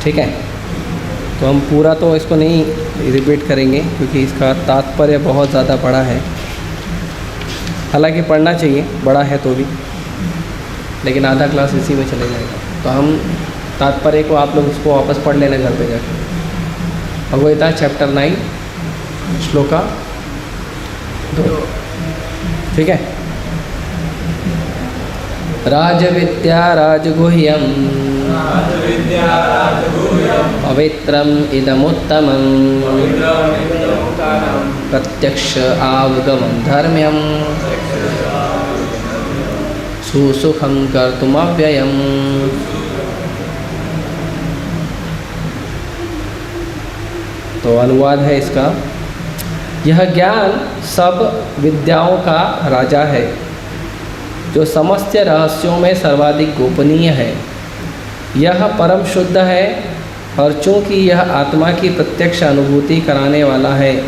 ठीक है, तो हम पूरा तो इसको नहीं रिपीट करेंगे क्योंकि इसका तात्पर्य बहुत ज़्यादा बड़ा है। हालांकि पढ़ना चाहिए, बड़ा है तो भी, लेकिन आधा क्लास इसी में चले जाएगा। तो हम तात्पर्य को आप लोग उसको वापस पढ़ लेना घर पे जाकर। भगवद्गीता चैप्टर 9 श्लोका 2, ठीक है। राजविद्या राजगुह्यम पवित्रम इदमुत्तमं प्रत्यक्ष आवगमं धर्म्यं सुसुखं कर्तुमव्ययम्। तो अनुवाद है इसका, यह ज्ञान सब विद्याओं का राजा है, जो समस्त रहस्यों में सर्वाधिक गोपनीय है। यह परम शुद्ध है और चूँकि यह आत्मा की प्रत्यक्ष अनुभूति कराने वाला है,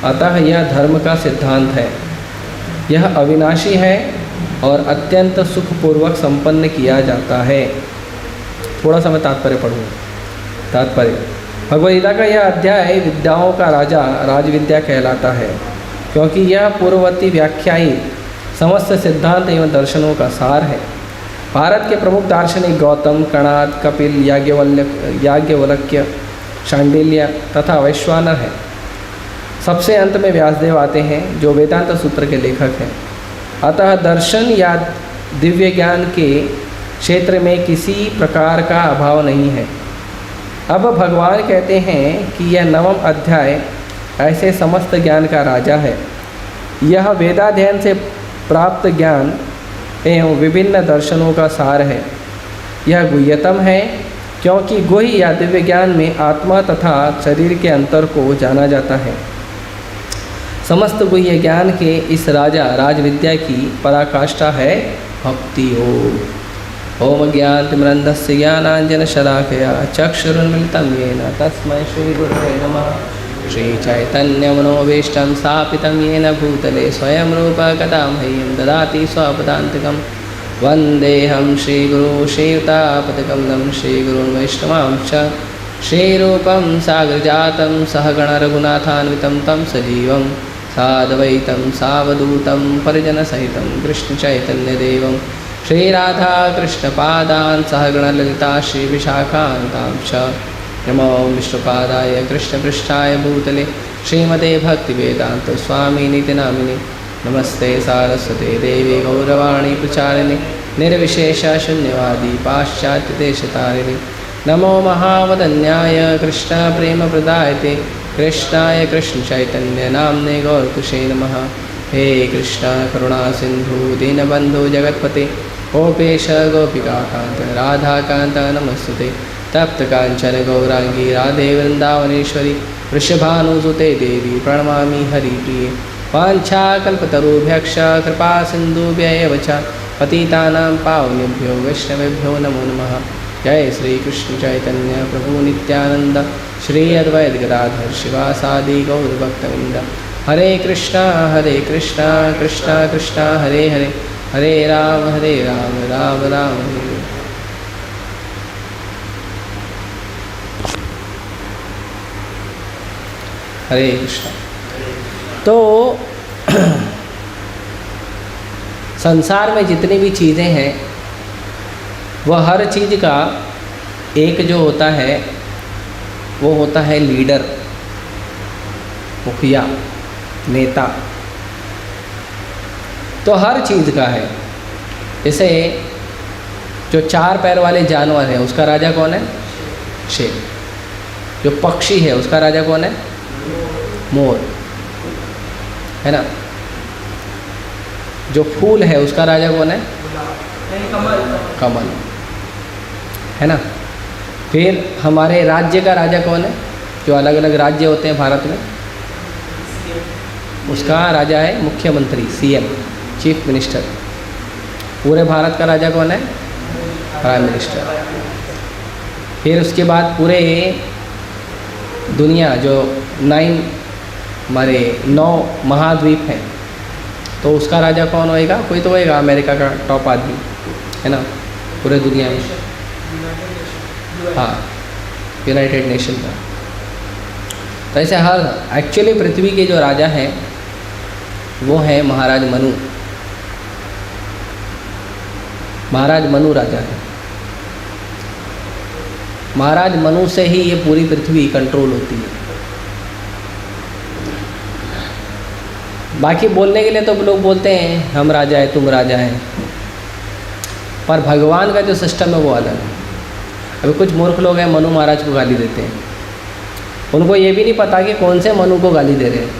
अतः यह धर्म का सिद्धांत है। यह अविनाशी है और अत्यंत सुखपूर्वक संपन्न किया जाता है। थोड़ा सा मैं तात्पर्य पढ़ूँगा। तात्पर्य, भगवद्गीता का यह अध्याय विद्याओं का राजा राजविद्या कहलाता है, क्योंकि यह पूर्ववर्ती व्याख्यायी समस्त सिद्धांत एवं दर्शनों का सार है। भारत के प्रमुख दार्शनिक गौतम, कणाद, कपिल, याज्ञवल्क्य, शांडिल्य तथा वैश्वानर हैं। सबसे अंत में व्यासदेव आते हैं, जो वेदांत सूत्र के लेखक हैं। अतः दर्शन या दिव्य ज्ञान के क्षेत्र में किसी प्रकार का अभाव नहीं है। अब भगवान कहते हैं कि यह 9वां अध्याय ऐसे समस्त ज्ञान का राजा है। यह वेदाध्ययन से प्राप्त ज्ञान एवं विभिन्न दर्शनों का सार है। यह गुह्यतम है, क्योंकि गुह्य या दिव्य ज्ञान में आत्मा तथा शरीर के अंतर को जाना जाता है। समस्त गुह्य ज्ञान के इस राजा राजविद्या की पराकाष्ठा है भक्ति योग। ओम ज्ञानतिमिरन्धस्य ज्ञानाञ्जनशलाकया चक्षुरुन्मिलितं येन तस्मै श्रीगुरवे नमः। श्रीचैतन्यमनोभीष्टं स्थापितं येन भूतले स्वयं रूपः कथां मह्यं ददाति स्वपदान्तिकं। वन्देऽहं श्रीगुरुं श्रीयुतापदकमलं श्रीगुरुन् वैष्णवांश्च। श्रीरूपं साग्रजातं सहगण रघुनाथान्वितं तं सजीवं साद्वैतं सावधूतं परिजनसहितं कृष्णचैतन्यदेवं श्रीराधाकृष्णपादान् सहगणललिता श्रीविशाखान्तांश्च। नमो विष्णुपादाय कृष्णपृष्ठाय भूतले श्रीमते भक्तिवेदान्तस्वामिनिति नामिने। नमस्ते सारस्वते देवी गौरवाणी प्रचारिणे निर्विशेषशून्यवादी पाश्चात्यदेशतारिणे। नमो महावदन्याय कृष्णप्रेमप्रदायते कृष्णाय कृष्णचैतन्यनाम्ने गौरतुषे नमः। हे कृष्ण करुणा सिन्धु दीनबन्धु जगत्पते गोपेश गोपिकाकान्त राधाकान्त नमस्तुते। तप्त कांचन गौरांगी राधे वृंदावनेश्वरी वृषभानुसुते देवी प्रणमामि हरिप्रिये। वाञ्छाकल्पतरुभ्यश्च कृपा सिन्धुभ्येव च पतितानां पावनेभ्यो वैष्णवेभ्यो नमो नमः। जय श्री कृष्ण चैतन्य प्रभु नित्यानंद श्री अद्वैत गदाधर शिवासादि गौरभक्तवृंद। हरे कृष्णा कृष्णा कृष्णा हरे हरे, हरे राम राम राम हरे। हरे कृष्ण। तो संसार में जितनी भी चीज़ें हैं वह हर चीज़ का एक जो होता है वो होता है लीडर, मुखिया, नेता। तो हर चीज़ का है। जैसे जो 4 पैर वाले जानवर है उसका राजा कौन है? शेर। जो पक्षी है उसका राजा कौन है? मोर, है ना। जो फूल है उसका राजा कौन है? कमल, है ना। फिर हमारे राज्य का राजा कौन है? जो अलग अलग राज्य होते हैं भारत में, उसका राजा है मुख्यमंत्री, सीएम, चीफ मिनिस्टर। पूरे भारत का राजा कौन है? Prime minister. फिर उसके बाद पूरे दुनिया जो 9 महाद्वीप हैं, तो उसका राजा कौन होएगा? कोई तो होएगा, अमेरिका का टॉप आदमी, है ना, पूरे दुनिया में। हाँ, यूनाइटेड नेशन का। तो ऐसे हर एक्चुअली पृथ्वी के जो राजा हैं वो हैं महाराज मनु। महाराज मनु राजा है। महाराज मनु से ही ये पूरी पृथ्वी कंट्रोल होती है। बाकी बोलने के लिए तो लोग बोलते हैं हम राजा है तुम राजा है, पर भगवान का जो सिस्टम है वो अलग है। अभी कुछ मूर्ख लोग हैं मनु महाराज को गाली देते हैं, उनको ये भी नहीं पता कि कौन से मनु को गाली दे रहे हैं,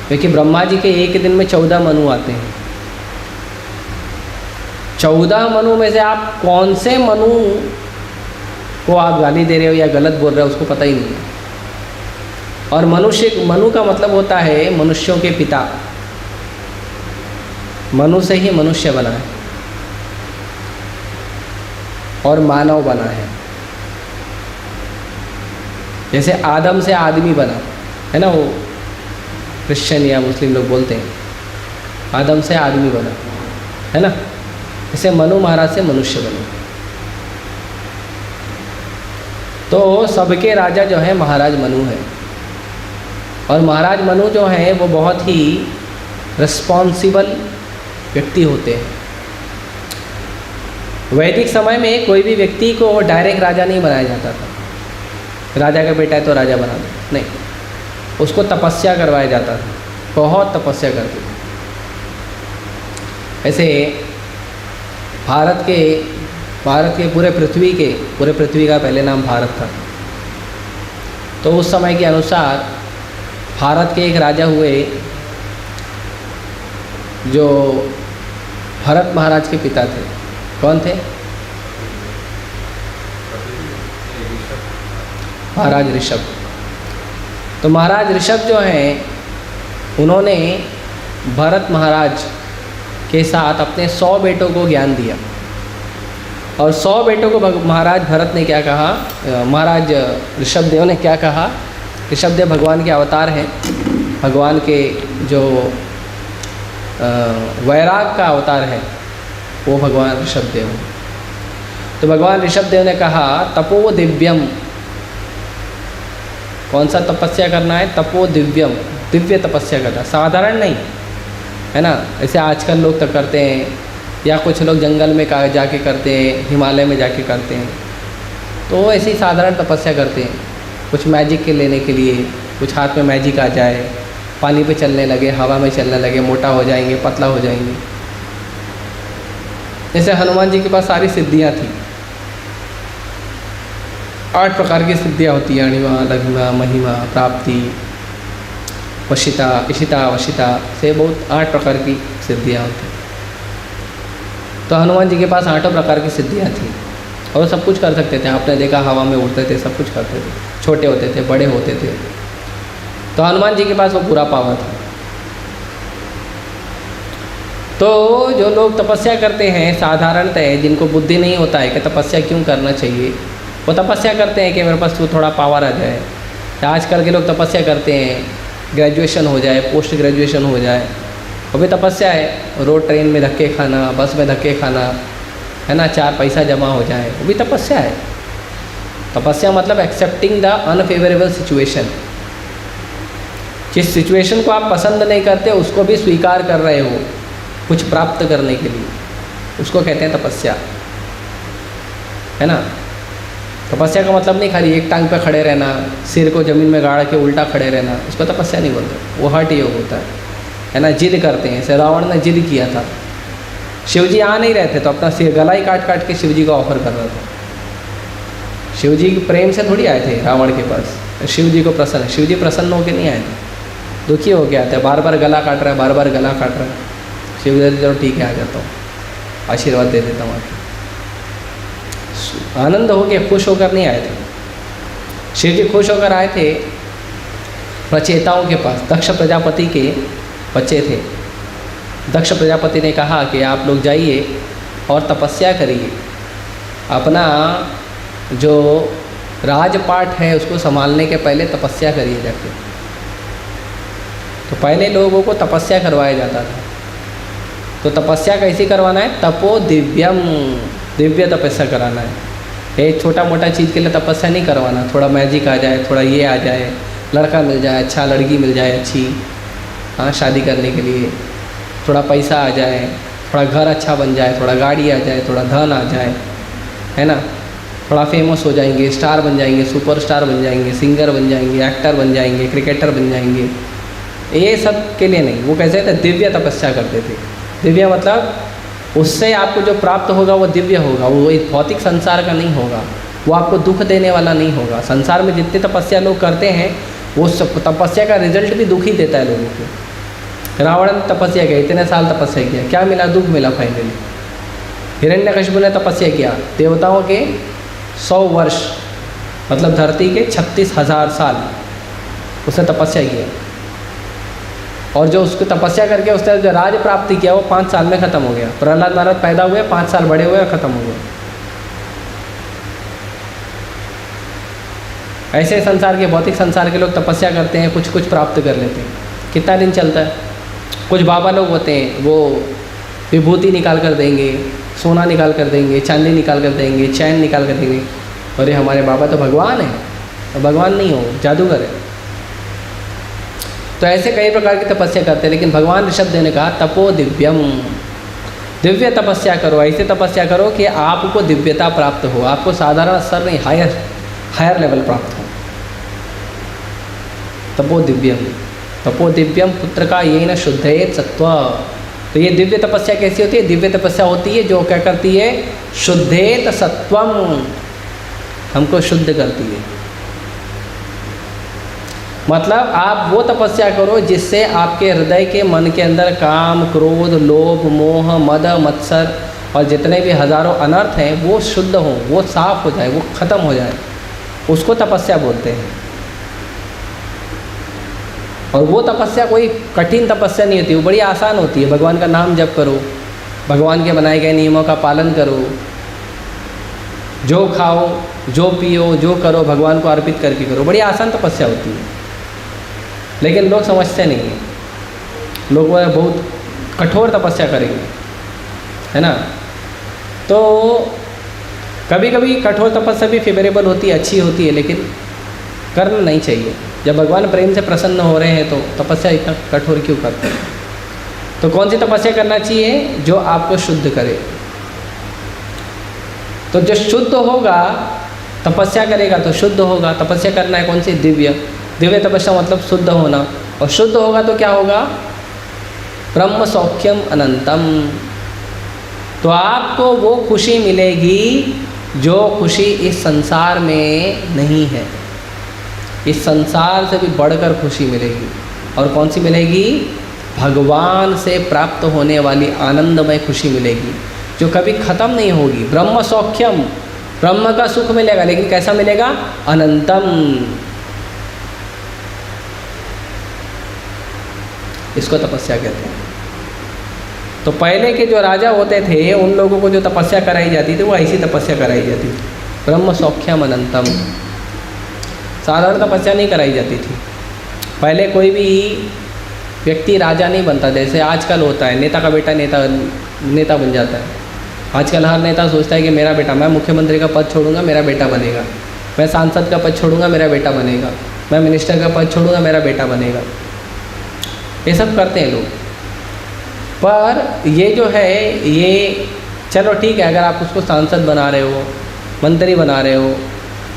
क्योंकि ब्रह्मा जी के एक दिन में 14 मनु आते हैं। 14 मनु में से आप कौन से मनु को आप गाली दे रहे हो या गलत बोल रहे हो उसको पता ही नहीं है। और मनु का मतलब होता है मनुष्यों के पिता। मनु से ही मनुष्य बना है और मानव बना है। जैसे आदम से आदमी बना है ना, वो क्रिश्चियन या मुस्लिम लोग बोलते हैं आदम से आदमी बना है ना, जैसे मनु महाराज से मनुष्य बने। तो सबके राजा जो है महाराज मनु है। और महाराज मनु जो हैं वो बहुत ही रिस्पॉन्सिबल व्यक्ति होते हैं। वैदिक समय में कोई भी व्यक्ति को डायरेक्ट राजा नहीं बनाया जाता था, राजा का बेटा है तो राजा बना दो, नहीं, उसको तपस्या करवाया जाता था। बहुत तपस्या करते थे। ऐसे भारत के पूरे पृथ्वी का पहले नाम भारत था। तो उस समय के अनुसार भारत के एक राजा हुए जो भरत महाराज के पिता थे। कौन थे? महाराज ऋषभ। तो महाराज ऋषभ जो हैं उन्होंने भरत महाराज के साथ अपने 100 बेटों को ज्ञान दिया। और 100 बेटों को महाराज भरत ने क्या कहा, महाराज ऋषभ देव ने क्या कहा? ऋषभ देव भगवान के अवतार हैं, भगवान के जो वैराग का अवतार है वो भगवान ऋषभ देव हैं। तो भगवान ऋषभ देव ने कहा तपो दिव्यम। कौन सा तपस्या करना है? तपो दिव्यम, दिव्य तपस्या करना, साधारण नहीं है ना। ऐसे आजकल लोग तो करते हैं, या कुछ लोग जंगल में जाके करते हैं, हिमालय में जाके करते हैं, तो ऐसे ही साधारण तपस्या करते हैं। कुछ मैजिक के लेने के लिए, कुछ हाथ में मैजिक आ जाए, पानी पे चलने लगे, हवा में चलने लगे, मोटा हो जाएंगे, पतला हो जाएंगे। जैसे हनुमान जी के पास सारी सिद्धियाँ थी, 8 प्रकार की सिद्धियाँ होती हैं, अणिमा, लघिमा, महिमा, प्राप्ति, वशिता, इशिता, वशिता से बहुत 8 प्रकार की सिद्धियाँ होती हैं। तो हनुमान जी के पास 8 प्रकार की सिद्धियाँ थी और सब कुछ कर सकते थे। आपने देखा हवा में उड़ते थे, सब कुछ करते थे, छोटे होते थे, बड़े होते थे। तो हनुमान जी के पास वो पूरा पावर था। तो जो लोग तपस्या करते हैं साधारणतः, जिनको बुद्धि नहीं होता है कि तपस्या क्यों करना चाहिए, वो तपस्या करते हैं कि मेरे पास तो थोड़ा पावर आ जाए। आजकल के लोग तपस्या करते हैं ग्रेजुएशन हो जाए, पोस्ट ग्रेजुएशन हो जाए, वो भी तपस्या है। रोड ट्रेन में धक्के खाना, बस में धक्के खाना, है ना, 4 पैसा जमा हो जाए, वो भी तपस्या है। तपस्या मतलब एक्सेप्टिंग द अनफेवरेबल सिचुएशन। जिस सिचुएशन को आप पसंद नहीं करते उसको भी स्वीकार कर रहे हो कुछ प्राप्त करने के लिए, उसको कहते हैं तपस्या, है ना। तपस्या का मतलब नहीं खाली एक टांग पे खड़े रहना, सिर को ज़मीन में गाड़ के उल्टा खड़े रहना, उसको तपस्या नहीं बोलते। वो हठ योग होता है ना। जिद करते हैं, जैसे रावण ने जिद किया था, शिव जी आ नहीं रहे थे तो अपना सिर गला ही काट काट के शिव जी का ऑफर कर रहा था। शिव जी प्रेम से थोड़ी आए थे रावण के पास, शिव जी को प्रसन्न, शिव जी प्रसन्न होकर नहीं आए थे, दुखी हो गया था, बार बार गला काट रहा है, बार बार गला काट रहा है। शिव जी चलो ठीक है, आ जाता हूँ, आशीर्वाद दे देता हूँ। आनंद हो गया, खुश होकर नहीं आए थे। शिव जी खुश होकर आए थे प्रचेताओं के पास। दक्ष प्रजापति के बच्चे थे। दक्ष प्रजापति ने कहा कि आप लोग जाइए और तपस्या करिए, अपना जो राजपाट है उसको संभालने के पहले तपस्या करिए जाके। तो पहले लोगों को तपस्या करवाया जाता था। तो तपस्या कैसी करवाना है? तपो दिव्यम, दिव्य तपस्या कराना है। ये छोटा मोटा चीज़ के लिए तपस्या नहीं करवाना, थोड़ा मैजिक आ जाए, थोड़ा ये आ जाए, लड़का मिल जाए अच्छा, लड़की मिल जाए अच्छी, हाँ शादी करने के लिए, थोड़ा पैसा आ जाए, थोड़ा घर अच्छा बन जाए, थोड़ा गाड़ी आ जाए, थोड़ा धन आ जाए, है ना, थोड़ा फेमस हो जाएंगे, स्टार बन जाएंगे, सुपरस्टार बन जाएंगे, सिंगर बन जाएंगे, एक्टर बन जाएंगे, क्रिकेटर बन जाएंगे, ये सब के लिए नहीं। वो कैसे थे, दिव्य तपस्या करते थे। दिव्य मतलब उससे आपको जो प्राप्त होगा वो दिव्य होगा, वो इस भौतिक संसार का नहीं होगा, वो आपको दुख देने वाला नहीं होगा। संसार में जितने तपस्या लोग करते हैं वो सब तपस्या का रिजल्ट भी दुख ही देता है लोगों को। रावण ने तपस्या किया, इतने साल तपस्या किया, क्या मिला, दुख मिला फाइनली। हिरण्यकशिपु ने तपस्या किया, देवताओं के 100 वर्ष मतलब धरती के 36,000 साल उसने तपस्या किया, और जो उसको तपस्या करके उसने जो राज प्राप्ति किया वो 5 साल में ख़त्म हो गया। प्रहलाद महाराज पैदा हुए, 5 साल बड़े हुए और ख़त्म हो गए। ऐसे संसार के, भौतिक संसार के लोग तपस्या करते हैं, कुछ कुछ प्राप्त कर लेते हैं, कितना दिन चलता है। कुछ बाबा लोग होते हैं वो विभूति निकाल कर देंगे, सोना निकाल कर देंगे, चांदी निकाल कर देंगे, चैन निकाल कर देंगे, अरे हमारे बाबा तो भगवान है, तो भगवान नहीं हो, जादूगर है। तो ऐसे कई प्रकार की तपस्या करते हैं, लेकिन भगवान ऋषभदेव ने कहा तपो दिव्यम, दिव्य तपस्या करो, ऐसे तपस्या करो कि आपको दिव्यता प्राप्त हो, आपको साधारण स्तर नहीं, हायर लेवल प्राप्त हो। तपो दिव्यम पुत्र का ये न शुद्धेत सत्व। तो ये दिव्य तपस्या कैसी होती है, दिव्य तपस्या होती है जो क्या करती है, शुद्धेत सत्वम, हमको शुद्ध करती है। मतलब आप वो तपस्या करो जिससे आपके हृदय के, मन के अंदर काम, क्रोध, लोभ, मोह, मद, मत्सर और जितने भी हजारों अनर्थ हैं वो शुद्ध हों, वो साफ हो जाए, वो खत्म हो जाए, उसको तपस्या बोलते हैं। और वो तपस्या कोई कठिन तपस्या नहीं होती, वो बड़ी आसान होती है। भगवान का नाम जप करो, भगवान के बनाए गए नियमों का पालन करो, जो खाओ, जो पियो, जो करो भगवान को अर्पित करके करो, बड़ी आसान तपस्या होती है। लेकिन लोग समझते नहीं हैं, लोग वो बहुत कठोर तपस्या करेंगे, है ना। तो कभी कभी कठोर तपस्या भी फेवरेबल होती है, अच्छी होती है, लेकिन करना नहीं चाहिए। जब भगवान प्रेम से प्रसन्न हो रहे हैं तो तपस्या इतना कठोर क्यों करते हैं। तो कौन सी तपस्या करना चाहिए, जो आपको शुद्ध करे। तो जो शुद्ध होगा, तपस्या करेगा तो शुद्ध होगा। तपस्या करना है कौन सी, दिव्य तपस्या मतलब शुद्ध होना। और शुद्ध होगा तो क्या होगा, ब्रह्म सौख्यम अनंतम। तो आपको वो खुशी मिलेगी जो खुशी इस संसार में नहीं है। इस संसार से भी बढ़कर खुशी मिलेगी। और कौन सी मिलेगी, भगवान से प्राप्त होने वाली आनंदमय खुशी मिलेगी जो कभी ख़त्म नहीं होगी। ब्रह्म सौख्यम, ब्रह्म का सुख मिलेगा, लेकिन कैसा मिलेगा, अनंतम। इसको तपस्या कहते हैं। तो पहले के जो राजा होते थे उन लोगों को जो तपस्या कराई जाती थी वो ऐसी तपस्या कराई जाती थी, ब्रह्म सौख्यम अनंतम। साधारण तपस्या नहीं कराई जाती थी। पहले कोई भी व्यक्ति राजा नहीं बनता, जैसे आजकल होता है, नेता का बेटा नेता बन जाता है। आजकल हर नेता सोचता है कि मेरा बेटा, मैं मुख्यमंत्री का पद छोड़ूंगा मेरा बेटा बनेगा, मैं सांसद का पद छोड़ूंगा मेरा बेटा बनेगा, मैं मिनिस्टर का पद छोड़ूंगा मेरा बेटा बनेगा। ये सब करते हैं लोग। पर ये जो है, ये चलो ठीक है, अगर आप उसको सांसद बना रहे हो, मंत्री बना रहे हो,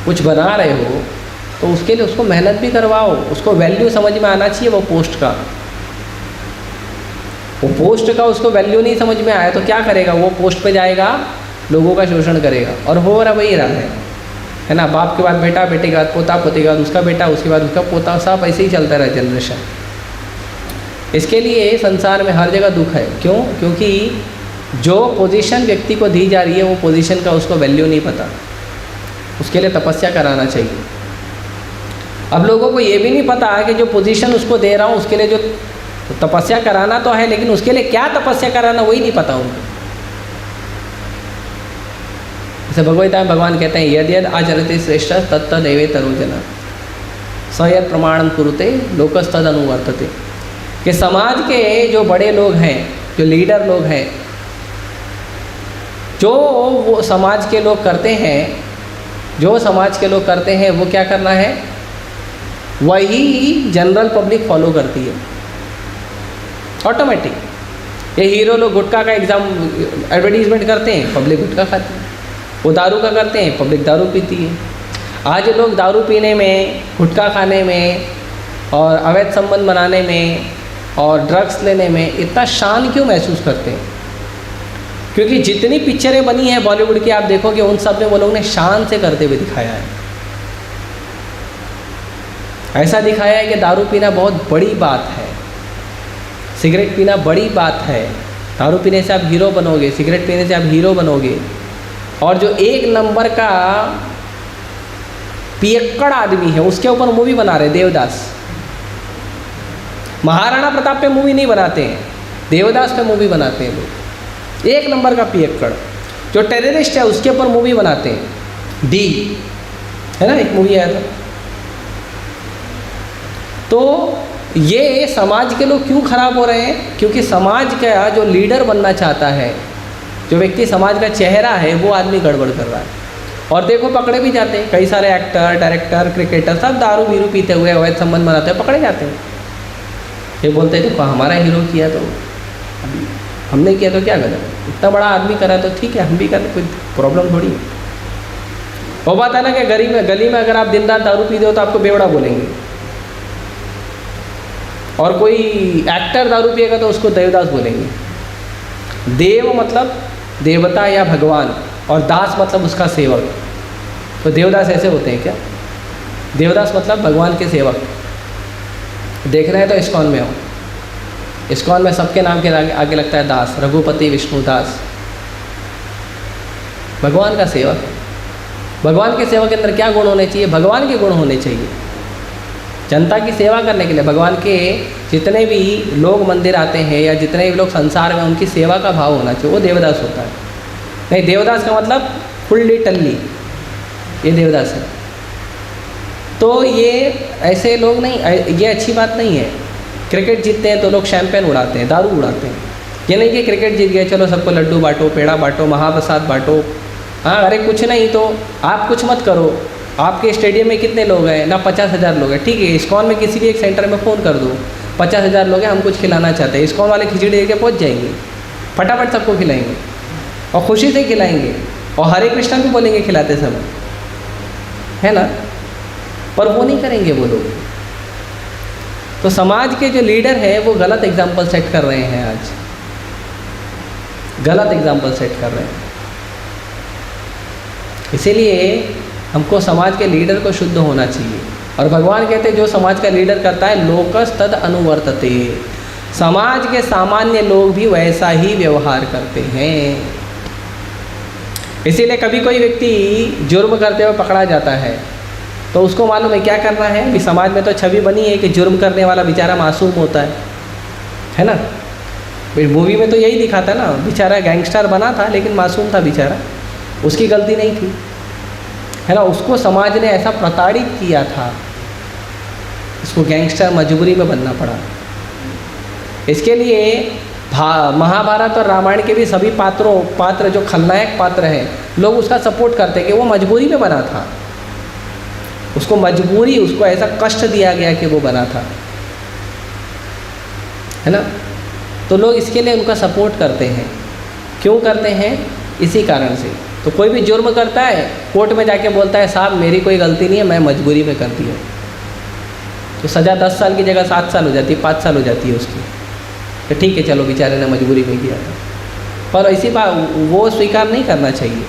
कुछ बना रहे हो, तो उसके लिए उसको मेहनत भी करवाओ, उसको वैल्यू समझ में आना चाहिए। वो पोस्ट का उसको वैल्यू नहीं समझ में आया तो क्या करेगा, वो पोस्ट पे जाएगा, लोगों का शोषण करेगा। और हो रहा वही रहा है ना। बाप के बाद बेटा, बेटे के बाद पोता, पोते के बाद उसका बेटा, उसके बाद उसका पोता, सब ऐसे ही चलता रहा जनरेशन। इसके लिए संसार में हर जगह दुख है। क्यों? क्योंकि जो पोजीशन व्यक्ति को दी जा रही है वो पोजीशन का उसको वैल्यू नहीं पता। उसके लिए तपस्या कराना चाहिए। अब लोगों को ये भी नहीं पता है कि जो पोजीशन उसको दे रहा हूँ उसके लिए जो तपस्या कराना तो है, लेकिन उसके लिए क्या तपस्या कराना वही नहीं पता उनको। जैसे भगवद्गीता में भगवान कहते हैं, यद यद आचरते श्रेष्ठ तत्तदेवे तरोजना स यद प्रमाणम कुरुते लोकस्तद अनुवर्तते। कि समाज के जो बड़े लोग हैं, जो लीडर लोग हैं, जो वो समाज के लोग करते हैं जो समाज के लोग करते हैं वो क्या करना है, वही जनरल पब्लिक फॉलो करती है ऑटोमेटिक। ये हीरो लोग गुटखा का एग्जाम एडवर्टीजमेंट करते हैं, पब्लिक गुटखा खाती है। वो दारू का करते हैं, पब्लिक दारू पीती है। आज लोग दारू पीने में, गुटखा खाने में और अवैध संबंध बनाने में और ड्रग्स लेने में इतना शान क्यों महसूस करते हैं? क्योंकि जितनी पिक्चरें बनी हैं बॉलीवुड की, आप देखोगे उन सब में वो लोग ने शान से करते हुए दिखाया है। ऐसा दिखाया है कि दारू पीना बहुत बड़ी बात है, सिगरेट पीना बड़ी बात है। दारू पीने से आप हीरो बनोगे, सिगरेट पीने से आप हीरो बनोगे। और जो एक नंबर का पियक्कड़ आदमी है उसके ऊपर मूवी बना रहे देवदास। महाराणा प्रताप पे मूवी नहीं बनाते हैं, देवदास पे मूवी बनाते हैं लोग। एक नंबर का पियक्कड़ जो टेररिस्ट है उसके ऊपर मूवी बनाते हैं। डी है ना, एक मूवी आया था। तो ये समाज के लोग क्यों खराब हो रहे हैं? क्योंकि समाज का जो लीडर बनना चाहता है, जो व्यक्ति समाज का चेहरा है, वो आदमी गड़बड़ कर रहा है। और देखो पकड़े भी जाते हैं, कई सारे एक्टर, डायरेक्टर, क्रिकेटर सब दारू बीरू पीते हुए अवैध संबंध बनाते हैं, पकड़े जाते हैं। ये बोलते हैं देखो हमारा हीरो किया तो हमने किया तो क्या गलत, इतना बड़ा आदमी करा तो ठीक है हम भी करें, कोई प्रॉब्लम थोड़ी है। वो बात है ना कि गली में अगर आप दिन रात दारू पीते हो तो आपको बेवड़ा बोलेंगे, और कोई एक्टर दारू पिएगा तो उसको देवदास बोलेंगे। देव मतलब देवता या भगवान, और दास मतलब उसका सेवक। तो देवदास ऐसे होते हैं क्या? देवदास मतलब भगवान के सेवक। देख रहे हैं तो इस्कॉन में हो, इस्कॉन में सबके नाम के आगे लगता है दास, रघुपति विष्णु दास, भगवान का सेवक। भगवान के सेवक के अंदर क्या गुण होने चाहिए? भगवान के गुण होने चाहिए। जनता की सेवा करने के लिए भगवान के जितने भी लोग मंदिर आते हैं या जितने भी लोग संसार में, उनकी सेवा का भाव होना चाहिए, वो देवदास होता है। नहीं, देवदास का मतलब फुल्ली टल्ली, ये देवदास है। तो ये ऐसे लोग नहीं, ये अच्छी बात नहीं है। क्रिकेट जीतते हैं तो लोग शैंपेन उड़ाते हैं, दारू उड़ाते हैं। ये नहीं कि क्रिकेट जीत गए चलो सबको लड्डू बांटो, पेड़ा बांटो, महाप्रसाद बांटो। हाँ, अरे कुछ नहीं तो आप कुछ मत करो। आपके स्टेडियम में कितने लोग हैं ना? 50,000 लोग हैं, ठीक है। इस्कॉन में किसी भी एक सेंटर में फ़ोन कर दो, 50,000 लोग हैं, हम कुछ खिलाना चाहते हैं। इस्कॉन वाले खिचड़ी दे के पहुँच जाएंगे, फटाफट सबको खिलाएंगे और खुशी से खिलाएंगे, और हरे कृष्णा भी बोलेंगे खिलाते समय, है ना। पर वो नहीं करेंगे वो लोग। तो समाज के जो लीडर हैं वो गलत एग्जाम्पल सेट कर रहे हैं, आज गलत एग्जाम्पल सेट कर रहे हैं। इसीलिए हमको समाज के लीडर को शुद्ध होना चाहिए। और भगवान कहते हैं जो समाज का लीडर करता है लोकस तद अनुवर्तते, समाज के सामान्य लोग भी वैसा ही व्यवहार करते हैं। इसीलिए कभी कोई व्यक्ति जुर्म करते हुए पकड़ा जाता है तो उसको मालूम है क्या करना है। भी समाज में तो छवि बनी है कि जुर्म करने वाला बेचारा मासूम होता है ना। मूवी में तो यही दिखाता है ना, बेचारा गैंगस्टर बना था लेकिन मासूम था बेचारा, उसकी गलती नहीं थी, है ना। उसको समाज ने ऐसा प्रताड़ित किया था, इसको गैंगस्टर मजबूरी में बनना पड़ा। इसके लिए महाभारत और रामायण के भी सभी पात्र जो खलनायक पात्र हैं, लोग उसका सपोर्ट करते हैं कि वो मजबूरी में बना था, उसको मजबूरी, उसको ऐसा कष्ट दिया गया कि वो बना था, है ना। तो लोग इसके लिए उनका सपोर्ट करते हैं। क्यों करते हैं? इसी कारण से। तो कोई भी जुर्म करता है, कोर्ट में जाके बोलता है साहब मेरी कोई गलती नहीं है, मैं मजबूरी में कर दिया, तो सज़ा 10 साल की जगह 7 साल हो जाती है, 5 साल हो जाती है उसकी। तो ठीक है चलो बेचारे ने मजबूरी में किया था, पर ऐसी बात वो स्वीकार नहीं करना चाहिए।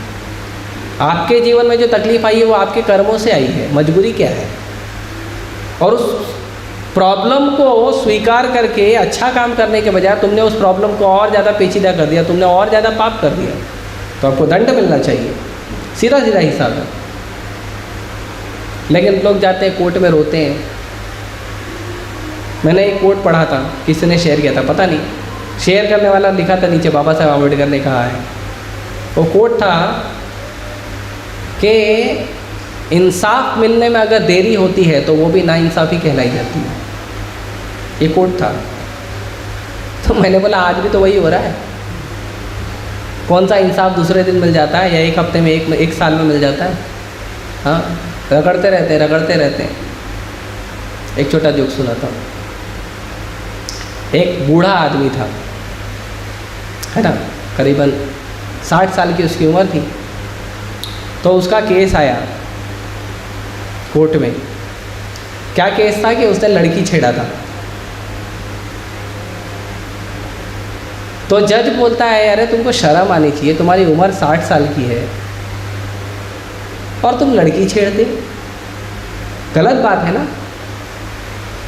आपके जीवन में जो तकलीफ आई है वो आपके कर्मों से आई है, मजबूरी क्या है। और उस प्रॉब्लम को स्वीकार करके अच्छा काम करने के बजाय तुमने उस प्रॉब्लम को और ज़्यादा पेचीदा कर दिया, तुमने और ज़्यादा पाप कर दिया, तो आपको दंड मिलना चाहिए, सीधा सीधा हिसाब है। लेकिन लोग जाते हैं कोर्ट में रोते हैं। मैंने एक कोट पढ़ा था, किसी ने शेयर किया था, पता नहीं शेयर करने वाला लिखा था नीचे बाबा साहब आम्बेडकर ने कहा है। वो कोट था कि इंसाफ मिलने में अगर देरी होती है तो वो भी नाइंसाफ़ी कहलाई जाती है। ये कोट था। तो मैंने बोला आज भी तो वही हो रहा है। कौन सा इंसाफ दूसरे दिन मिल जाता है या एक हफ्ते में, एक साल में मिल जाता है? हाँ, रगड़ते रहते हैं। एक छोटा जोक सुनाता हूँ। एक बूढ़ा आदमी था, है ना, करीबन 60 साल की उसकी उम्र थी। तो उसका केस आया कोर्ट में। क्या केस था कि उसने लड़की छेड़ा था। तो जज बोलता है, अरे तुमको शर्म आनी चाहिए, तुम्हारी उम्र 60 साल की है और तुम लड़की छेड़ते, गलत बात है ना।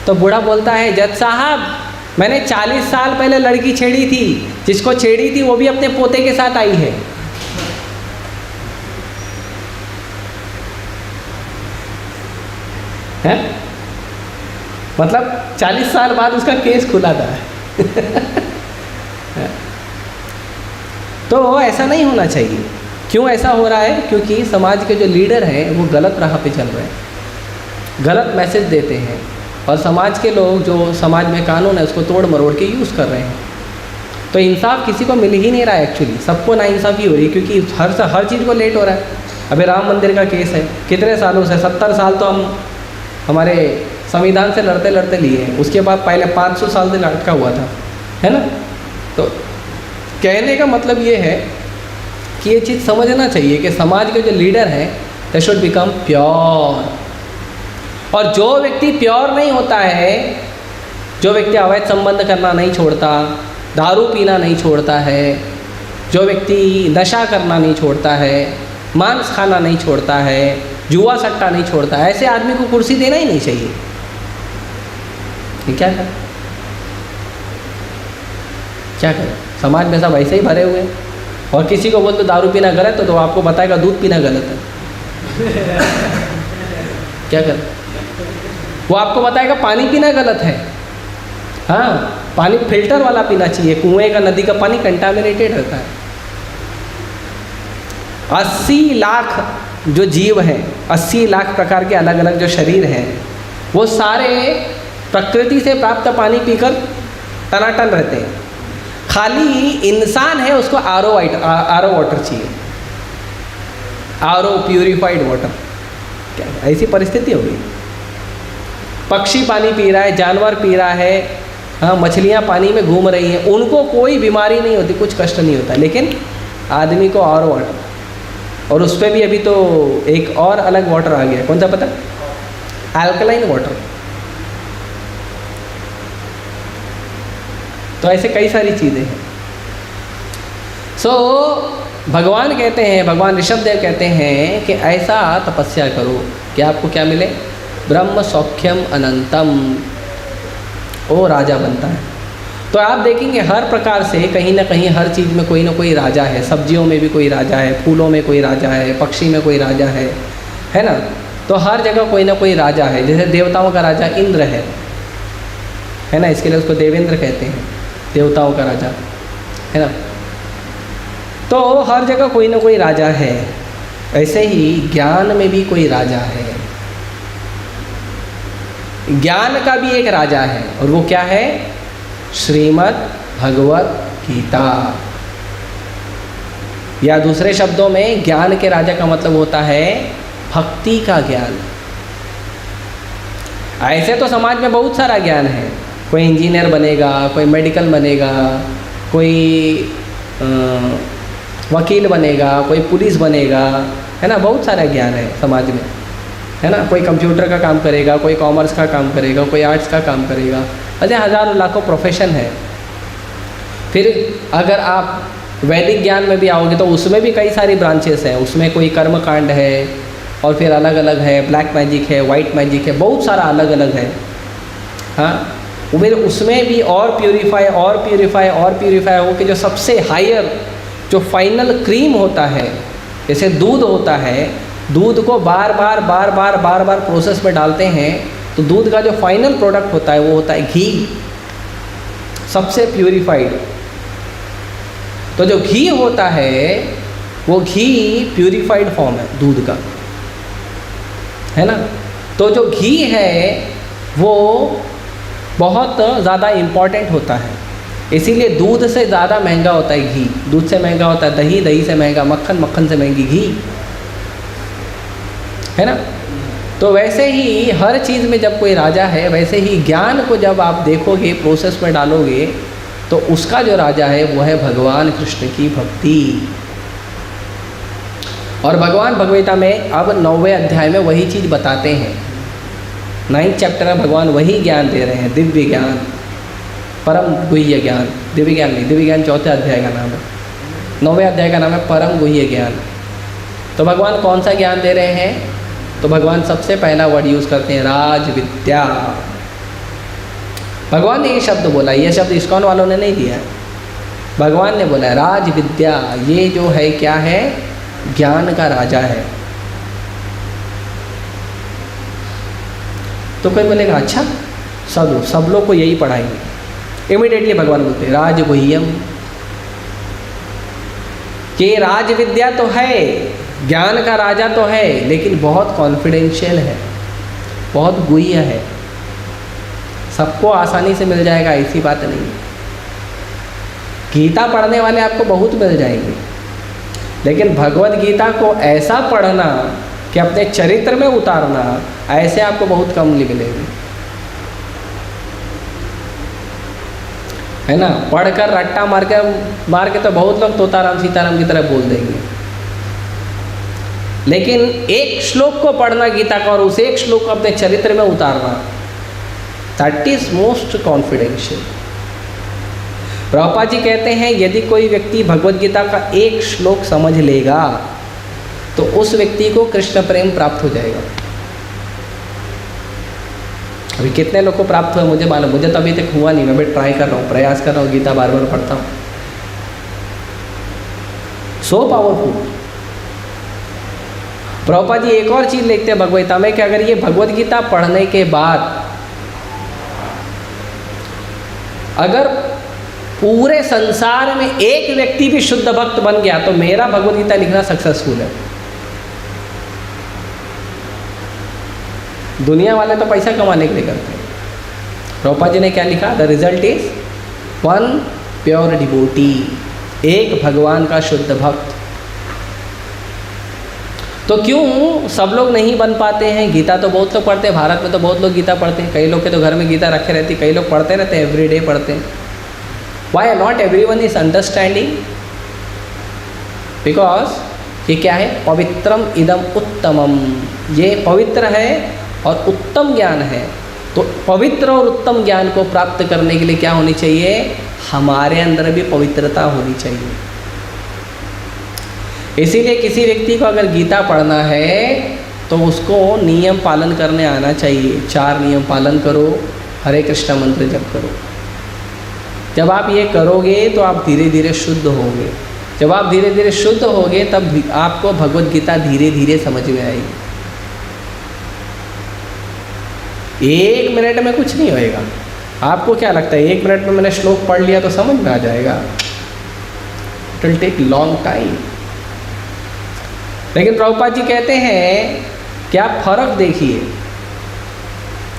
तो बूढ़ा बोलता है, जज साहब मैंने 40 साल पहले लड़की छेड़ी थी, जिसको छेड़ी थी वो भी अपने पोते के साथ आई है। हैं? मतलब 40 साल बाद उसका केस खुला था। तो ऐसा नहीं होना चाहिए। क्यों ऐसा हो रहा है? क्योंकि समाज के जो लीडर हैं वो गलत राह पे चल रहे हैं, गलत मैसेज देते हैं, और समाज के लोग जो समाज में कानून है उसको तोड़ मरोड़ के यूज़ कर रहे हैं। तो इंसाफ किसी को मिल ही नहीं रहा है। एक्चुअली सबको नाइंसाफ़ी हो रही है, क्योंकि हर चीज़ को लेट हो रहा है। अभी राम मंदिर का केस है, कितने सालों से, 70 साल तो हम हमारे संविधान से लड़ते लड़ते लिए हैं। उसके बाद पहले 500 साल से लटका हुआ था, है ना। तो कहने का मतलब ये है कि ये चीज़ समझना चाहिए कि समाज के जो लीडर हैं दे शुड बिकम प्योर। और जो व्यक्ति प्योर नहीं होता है, जो व्यक्ति अवैध संबंध करना नहीं छोड़ता, दारू पीना नहीं छोड़ता है, जो व्यक्ति नशा करना नहीं छोड़ता है, मांस खाना नहीं छोड़ता है, जुआ सट्टा नहीं छोड़ता है, ऐसे आदमी को कुर्सी देना ही नहीं चाहिए। ये क्या करें? क्या करें? समाज में सब ऐसे ही भरे हुए हैं। और किसी को बोल तो दारू पीना गलत है तो आपको बताएगा दूध पीना गलत है। क्या करें? वो आपको बताएगा पानी पीना गलत है। हाँ, पानी फिल्टर वाला पीना चाहिए, कुएं का नदी का पानी कंटामिनेटेड रहता है। 80 लाख जो जीव हैं, 80 लाख प्रकार के अलग अलग जो शरीर हैं, वो सारे प्रकृति से प्राप्त पानी पीकर टनाटन रहते हैं। खाली इंसान है उसको आरओ वाटर चाहिए, आरओ प्यूरिफाइड वाटर। क्या ऐसी परिस्थिति हो गई? पक्षी पानी पी रहा है, जानवर पी रहा है, हाँ, मछलियाँ पानी में घूम रही हैं, उनको कोई बीमारी नहीं होती, कुछ कष्ट नहीं होता, लेकिन आदमी को आरओ वाटर। और उस पर भी अभी तो एक और अलग वाटर आ गया, कौन सा पता? Alkaline water. तो ऐसे कई सारी चीज़ें हैं। भगवान कहते हैं, भगवान ऋषभदेव कहते हैं कि ऐसा तपस्या करो कि आपको क्या मिले? ब्रह्म सौख्यम अनंतम। वो राजा बनता है। तो आप देखेंगे हर प्रकार से कहीं ना कहीं हर चीज़ में कोई ना कोई राजा है। सब्जियों में भी कोई राजा है, फूलों में कोई राजा है, पक्षी में कोई राजा है ना। तो हर जगह कोई ना कोई राजा है। जैसे देवताओं का राजा इंद्र है ना, इसके लिए उसको देवेंद्र कहते हैं, देवताओं का राजा, है ना। तो हर जगह कोई ना कोई राजा है। ऐसे ही ज्ञान में भी कोई राजा है। ज्ञान का भी एक राजा है, और वो क्या है? श्रीमद् भगवत गीता। या दूसरे शब्दों में ज्ञान के राजा का मतलब होता है भक्ति का ज्ञान। ऐसे तो समाज में बहुत सारा ज्ञान है। कोई इंजीनियर बनेगा, कोई मेडिकल बनेगा, कोई वकील बनेगा, कोई पुलिस बनेगा, है ना। बहुत सारा ज्ञान है समाज में, है ना। कोई कंप्यूटर का काम करेगा, कोई कॉमर्स का काम करेगा, कोई आर्ट्स का काम करेगा। ऐसे हज़ारों लाखों प्रोफेशन है। फिर अगर आप वैदिक ज्ञान में भी आओगे तो उसमें भी कई सारी ब्रांचेस हैं। उसमें कोई कर्मकांड है, और फिर अलग अलग है, ब्लैक मैजिक है, वाइट मैजिक है, बहुत सारा अलग अलग है। हाँ, फिर उसमें भी और प्यूरीफाई हो कि जो सबसे हायर, जो फाइनल क्रीम होता है, जैसे दूध होता है, दूध को बार बार प्रोसेस में डालते हैं, तो दूध का जो फाइनल प्रोडक्ट होता है वो होता है घी, सबसे प्यूरिफाइड। तो जो घी होता है वो घी प्यूरिफाइड फॉर्म है दूध का, है ना। तो जो घी है वो बहुत ज़्यादा इम्पॉर्टेंट होता है, इसीलिए दूध से ज़्यादा महंगा होता है घी। दूध से महंगा होता है दही, दही से महंगा मक्खन, मक्खन से महंगी घी, है ना। तो वैसे ही हर चीज़ में जब कोई राजा है, वैसे ही ज्ञान को जब आप देखोगे, प्रोसेस में डालोगे, तो उसका जो राजा है वो है भगवान कृष्ण की भक्ति। और भगवान भगवद्गीता में अब 9वें अध्याय में वही चीज़ बताते हैं। 9th चैप्टर में भगवान वही ज्ञान दे रहे हैं, दिव्य ज्ञान, परम गुह्य ज्ञान। दिव्य ज्ञान नहीं, दिव्य ज्ञान 4थे अध्याय का नाम है, 9वें अध्याय का नाम है परम गुह्य ज्ञान। तो भगवान कौन सा ज्ञान दे रहे हैं? तो भगवान सबसे पहला वर्ड यूज़ करते हैं राज विद्या। भगवान ने ये शब्द बोला, ये शब्द इस्कॉन वालों ने नहीं दिया है, भगवान ने बोला राज विद्या। ये जो है क्या है? ज्ञान का राजा है। तो कोई बोलेगा अच्छा सब लोग को यही पढ़ाएंगे। इमीडिएटली भगवान बोलते हैं राज गुह्यम, कि राज विद्या तो है, ज्ञान का राजा तो है, लेकिन बहुत कॉन्फिडेंशियल है, बहुत गुह्य है, सबको आसानी से मिल जाएगा ऐसी बात नहीं। गीता पढ़ने वाले आपको बहुत मिल जाएंगे, लेकिन भगवत गीता को ऐसा पढ़ना कि अपने चरित्र में उतारना, ऐसे आपको बहुत कम मिलेंगे, है ना। पढ़कर रट्टा मार के तो बहुत लोग तोताराम सीताराम की तरह बोल देंगे, लेकिन एक श्लोक को पढ़ना गीता का और उस एक श्लोक को अपने चरित्र में उतारना, that is most confidential. Prabhupada ji कहते हैं यदि कोई व्यक्ति भगवत गीता का एक श्लोक समझ लेगा तो उस व्यक्ति को कृष्ण प्रेम प्राप्त हो जाएगा। अभी कितने लोग को प्राप्त हुआ मुझे मालूम, मुझे तो अभी तक हुआ नहीं, मैं भी ट्राई कर रहा हूँ, प्रयास कर रहा हूँ, गीता बार बार पढ़ता हूँ। So powerful. प्रभुपाद जी एक और चीज़ लिखते हैं भगवत गीता में कि अगर ये भगवत गीता पढ़ने के बाद अगर पूरे संसार में एक व्यक्ति भी शुद्ध भक्त बन गया तो मेरा भगवत गीता लिखना सक्सेसफुल है। दुनिया वाले तो पैसा कमाने के लिए करते हैं, प्रभुपाद जी ने क्या लिखा? The result is one pure devotee, एक भगवान का शुद्ध भक्त। तो क्यों सब लोग नहीं बन पाते हैं? गीता तो बहुत लोग पढ़ते हैं, भारत में तो बहुत लोग गीता पढ़ते हैं, कई लोग के तो घर में गीता रखे रहती, कई लोग पढ़ते रहते हैं, एवरीडे पढ़ते हैं। Why not everyone is understanding? Because ये क्या है? पवित्रम इदम उत्तमम, ये पवित्र है और उत्तम ज्ञान है। तो पवित्र और उत्तम ज्ञान को प्राप्त करने के लिए क्या होनी चाहिए? हमारे अंदर भी पवित्रता होनी चाहिए। इसीलिए किसी व्यक्ति को अगर गीता पढ़ना है तो उसको नियम पालन करने आना चाहिए। 4 नियम पालन करो, हरे कृष्ण मंत्र जप करो। जब आप ये करोगे तो आप धीरे धीरे शुद्ध होगे। जब आप धीरे धीरे शुद्ध होगे तब आपको भगवत गीता धीरे धीरे समझ में आएगी। 1 मिनट में कुछ नहीं होएगा। आपको क्या लगता है 1 मिनट में मैंने श्लोक पढ़ लिया तो समझ में आ जाएगा? It will take long time. लेकिन प्रभुपाद जी कहते हैं कि आप फर्क देखिए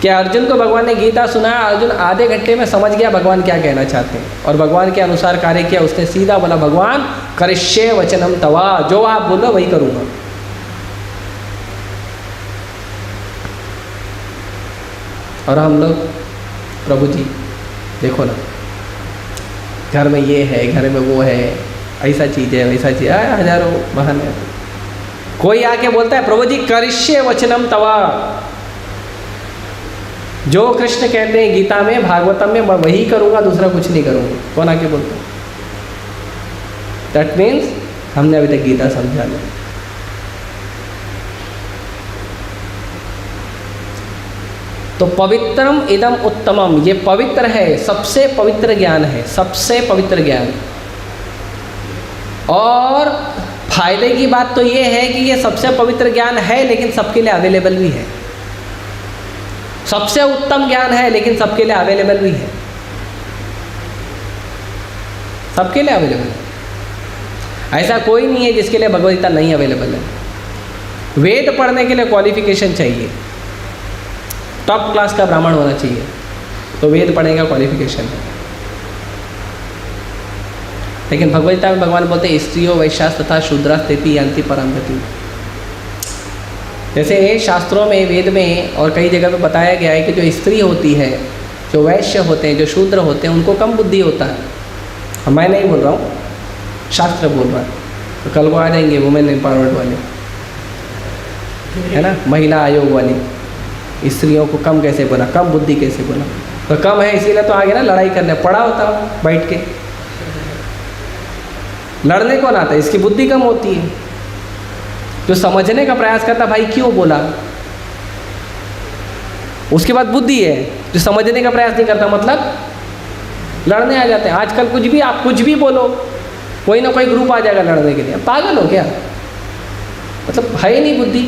कि अर्जुन को भगवान ने गीता सुनाया, अर्जुन आधे घंटे में समझ गया भगवान क्या कहना चाहते हैं और भगवान के अनुसार कार्य किया। उसने सीधा बोला भगवान करिष्ये वचनम तवा, जो आप बोलो वही करूँगा। और हम लोग प्रभु जी देखो ना, घर में ये है, घर में वो है, ऐसा चीज़ है, वैसा चीज़ है, हजारों बहाने। कोई आके बोलता है प्रभु जी करिष्ये वचनम तवा, जो कृष्ण कहते हैं गीता में, भागवतम में, मैं वही करूँगा, दूसरा कुछ नहीं करूँगा। कौन आके बोलता है? दैट मीन्स हमने अभी तक गीता समझा नहीं। तो पवित्रम इदम उत्तमम, ये पवित्र है, सबसे पवित्र ज्ञान है, सबसे पवित्र ज्ञान। और फायदे की बात तो ये है कि ये सबसे पवित्र ज्ञान है लेकिन सबके लिए अवेलेबल भी है। सबसे उत्तम ज्ञान है लेकिन सबके लिए अवेलेबल भी है, सबके लिए अवेलेबल है। ऐसा कोई नहीं है जिसके लिए भगवद गीता नहीं अवेलेबल है। वेद पढ़ने के लिए क्वालिफिकेशन चाहिए, टॉप क्लास का ब्राह्मण होना चाहिए तो वेद पढ़ने का क्वालिफिकेशन है। लेकिन भगवद गीता में भगवान बोलते हैं स्त्रियों वैश्यास तथा शूद्रा स्थिति यांति परम गति। जैसे शास्त्रों में, वेद में और कई जगह पे बताया गया है कि जो स्त्री होती है, जो वैश्य होते हैं, जो शूद्र होते हैं, उनको कम बुद्धि होता है। मैं नहीं बोल रहा हूँ, शास्त्र बोल रहा है। तो कल को आ जाएंगे वुमेन एम्पावरमेंट वाले, है ना, महिला आयोग वाली, स्त्रियों को कम कैसे बोला, कम बुद्धि कैसे बोला। तो कम है इसीलिए तो आगे ना लड़ाई करने पड़ा होता हूँ बैठ के। लड़ने कौन आता है, इसकी बुद्धि कम होती है। जो समझने का प्रयास करता भाई क्यों बोला, उसके बाद बुद्धि है। जो समझने का प्रयास नहीं करता मतलब लड़ने आ जाते हैं। आजकल कुछ भी, आप कुछ भी बोलो, कोई ना कोई ग्रुप आ जाएगा लड़ने के लिए। पागल हो क्या, मतलब है ही नहीं बुद्धि।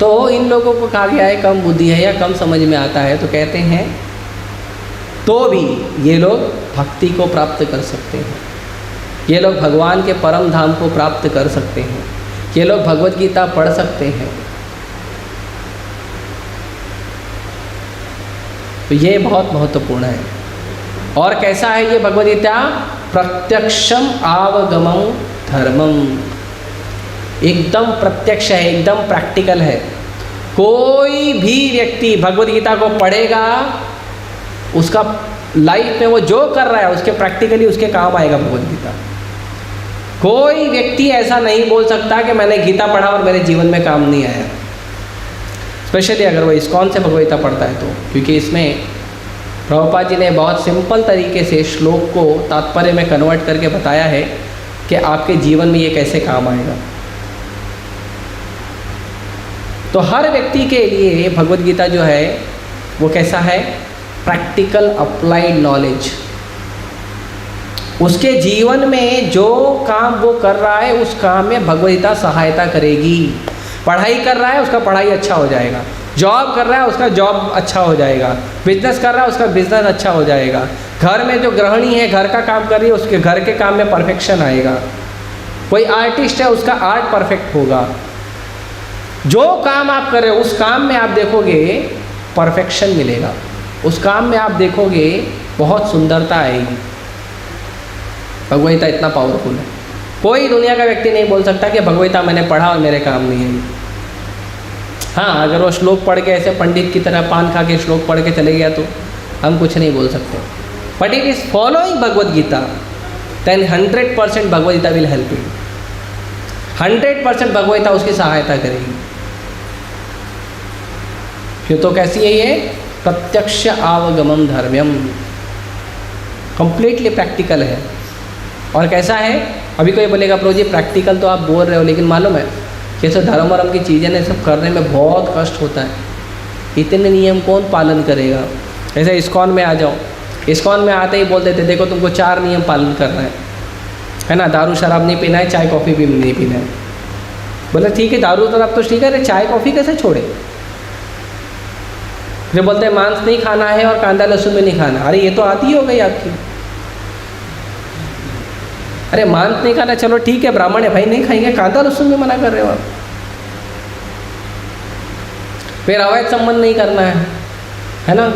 तो इन लोगों को कहा गया है कम बुद्धि है या कम समझ में आता है, तो कहते हैं तो भी ये लोग भक्ति को प्राप्त कर सकते हैं, ये लोग भगवान के परम धाम को प्राप्त कर सकते हैं, ये लोग भगवत गीता पढ़ सकते हैं। तो ये बहुत महत्वपूर्ण है। और कैसा है ये भगवद गीता? प्रत्यक्षम आवगमम धर्मम, एकदम प्रत्यक्ष है, एकदम प्रैक्टिकल है। कोई भी व्यक्ति भगवद गीता को पढ़ेगा, उसका लाइफ में वो जो कर रहा है उसके प्रैक्टिकली उसके काम आएगा भगवद गीता। कोई व्यक्ति ऐसा नहीं बोल सकता कि मैंने गीता पढ़ा और मेरे जीवन में काम नहीं आया, स्पेशली अगर वो इस्कॉन से भगवद गीता पढ़ता है तो। क्योंकि इसमें प्रभुपाद जी ने बहुत सिंपल तरीके से श्लोक को तात्पर्य में कन्वर्ट करके बताया है कि आपके जीवन में ये कैसे काम आएगा। तो हर व्यक्ति के लिए भगवद गीता जो है वो कैसा है? Practical applied knowledge. उसके जीवन में जो काम वो कर रहा है उस काम में भगवद गीता सहायता करेगी। पढ़ाई कर रहा है, उसका पढ़ाई अच्छा हो जाएगा। जॉब कर रहा है, उसका जॉब अच्छा हो जाएगा। बिजनेस कर रहा है, उसका बिजनेस अच्छा हो जाएगा। घर में जो गृहिणी है, घर का काम कर रही है, उसके घर के काम में परफेक्शन आएगा। कोई आर्टिस्ट है, उसका आर्ट परफेक्ट होगा। जो काम आप कर रहे हो उस काम में आप देखोगे परफेक्शन मिलेगा, उस काम में आप देखोगे बहुत सुंदरता आएगी। भगवद गीता इतना पावरफुल है। कोई दुनिया का व्यक्ति नहीं बोल सकता कि भगवद गीता मैंने पढ़ा और मेरे काम नहीं आई। हाँ, अगर वो श्लोक पढ़ के ऐसे पंडित की तरह पान खा के श्लोक पढ़ के चले गया तो हम कुछ नहीं बोल सकते। But it is following Bhagavad Gita, then 100% Bhagavad Gita will help you. 100% Bhagavad Gita उसकी सहायता करेगी। फिर तो कैसी है ये? प्रत्यक्ष आवगमम धर्म्यम, कंप्लीटली प्रैक्टिकल है। और कैसा है? अभी कोई बोलेगा प्रभु जी प्रैक्टिकल तो आप बोल रहे हो, लेकिन मालूम है कैसे धर्म वर्म की चीज़ें ने सब करने में बहुत कष्ट होता है। इतने नियम कौन पालन करेगा? ऐसे इस्कॉन में आ जाओ, इस्कॉन में आते ही बोल देते देखो तुमको 4 नियम पालन करना है ना, दारू शराब नहीं पीना है, चाय कॉफ़ी भी नहीं पीना है। बोले ठीक है, दारू शराब तो ठीक है, चाय कॉफ़ी कैसे छोड़े? जो बोलते हैं मांस नहीं खाना है और कांदा लहसुन भी नहीं खाना। अरे ये तो आती ही हो गई आपकी। अरे मांस नहीं खाना, चलो ठीक है, ब्राह्मण है भाई, नहीं खाएंगे, कांदा लहसुन भी मना कर रहे हो आप। फिर अवैध संबंध नहीं करना है ना,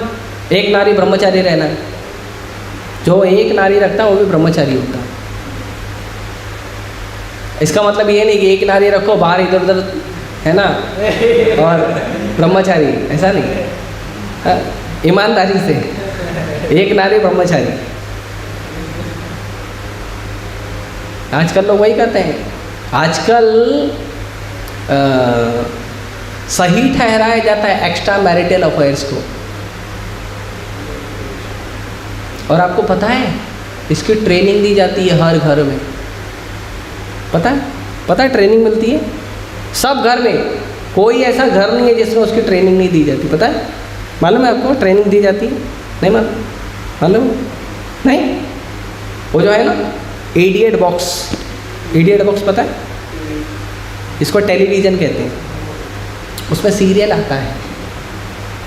एक नारी ब्रह्मचारी रहना है। जो एक नारी रखता है वो भी ब्रह्मचारी होता है। इसका मतलब ये नहीं कि एक नारी रखो बाहर इधर उधर, है ना, और ब्रह्मचारी, ऐसा नहीं। ईमानदारी से एक नारी ब्रह्मचारी। आजकल लोग वही करते हैं। आजकल सही ठहराया जाता है एक्स्ट्रा मैरिटल अफेयर्स को। और आपको पता है इसकी ट्रेनिंग दी जाती है हर घर में। पता है ट्रेनिंग मिलती है सब घर में। कोई ऐसा घर नहीं है जिसमें उसकी ट्रेनिंग नहीं दी जाती। पता है, मालूम है आपको ट्रेनिंग दी जाती है? नहीं मालूम नहीं? वो जो है ना इडियट बॉक्स पता है? इसको टेलीविज़न कहते हैं। उसमें सीरियल आता है,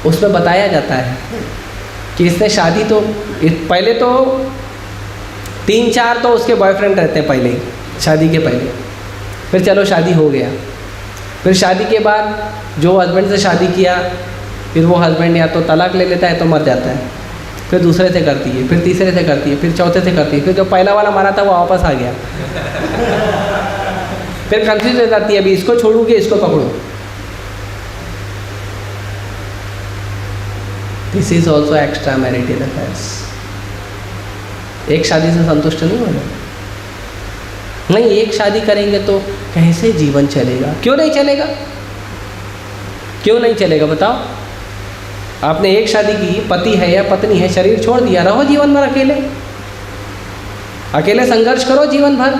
उसमें बताया जाता है कि इसने शादी तो पहले तो 3-4 तो उसके बॉयफ्रेंड रहते हैं पहले ही, शादी के पहले। फिर चलो शादी हो गया, फिर शादी के बाद जो हस्बैंड से शादी किया, फिर वो हस्बैंड या तो तलाक ले लेता है तो मर जाता है। फिर दूसरे से करती है, फिर तीसरे से करती है, फिर चौथे से करती है, फिर जो पहला वाला मारा था वो वापस आ गया। फिर कंफ्यूज हो जाती है, अभी इसको छोड़ू कि इसको पकड़ूं। This is also extra marital affairs. एक शादी से संतुष्ट नहीं होना, नहीं एक शादी करेंगे तो कैसे जीवन चलेगा? क्यों नहीं चलेगा? क्यों नहीं चलेगा बताओ? आपने एक शादी की, पति है या पत्नी है, शरीर छोड़ दिया, रहो जीवन भर अकेले, अकेले संघर्ष करो जीवन भर।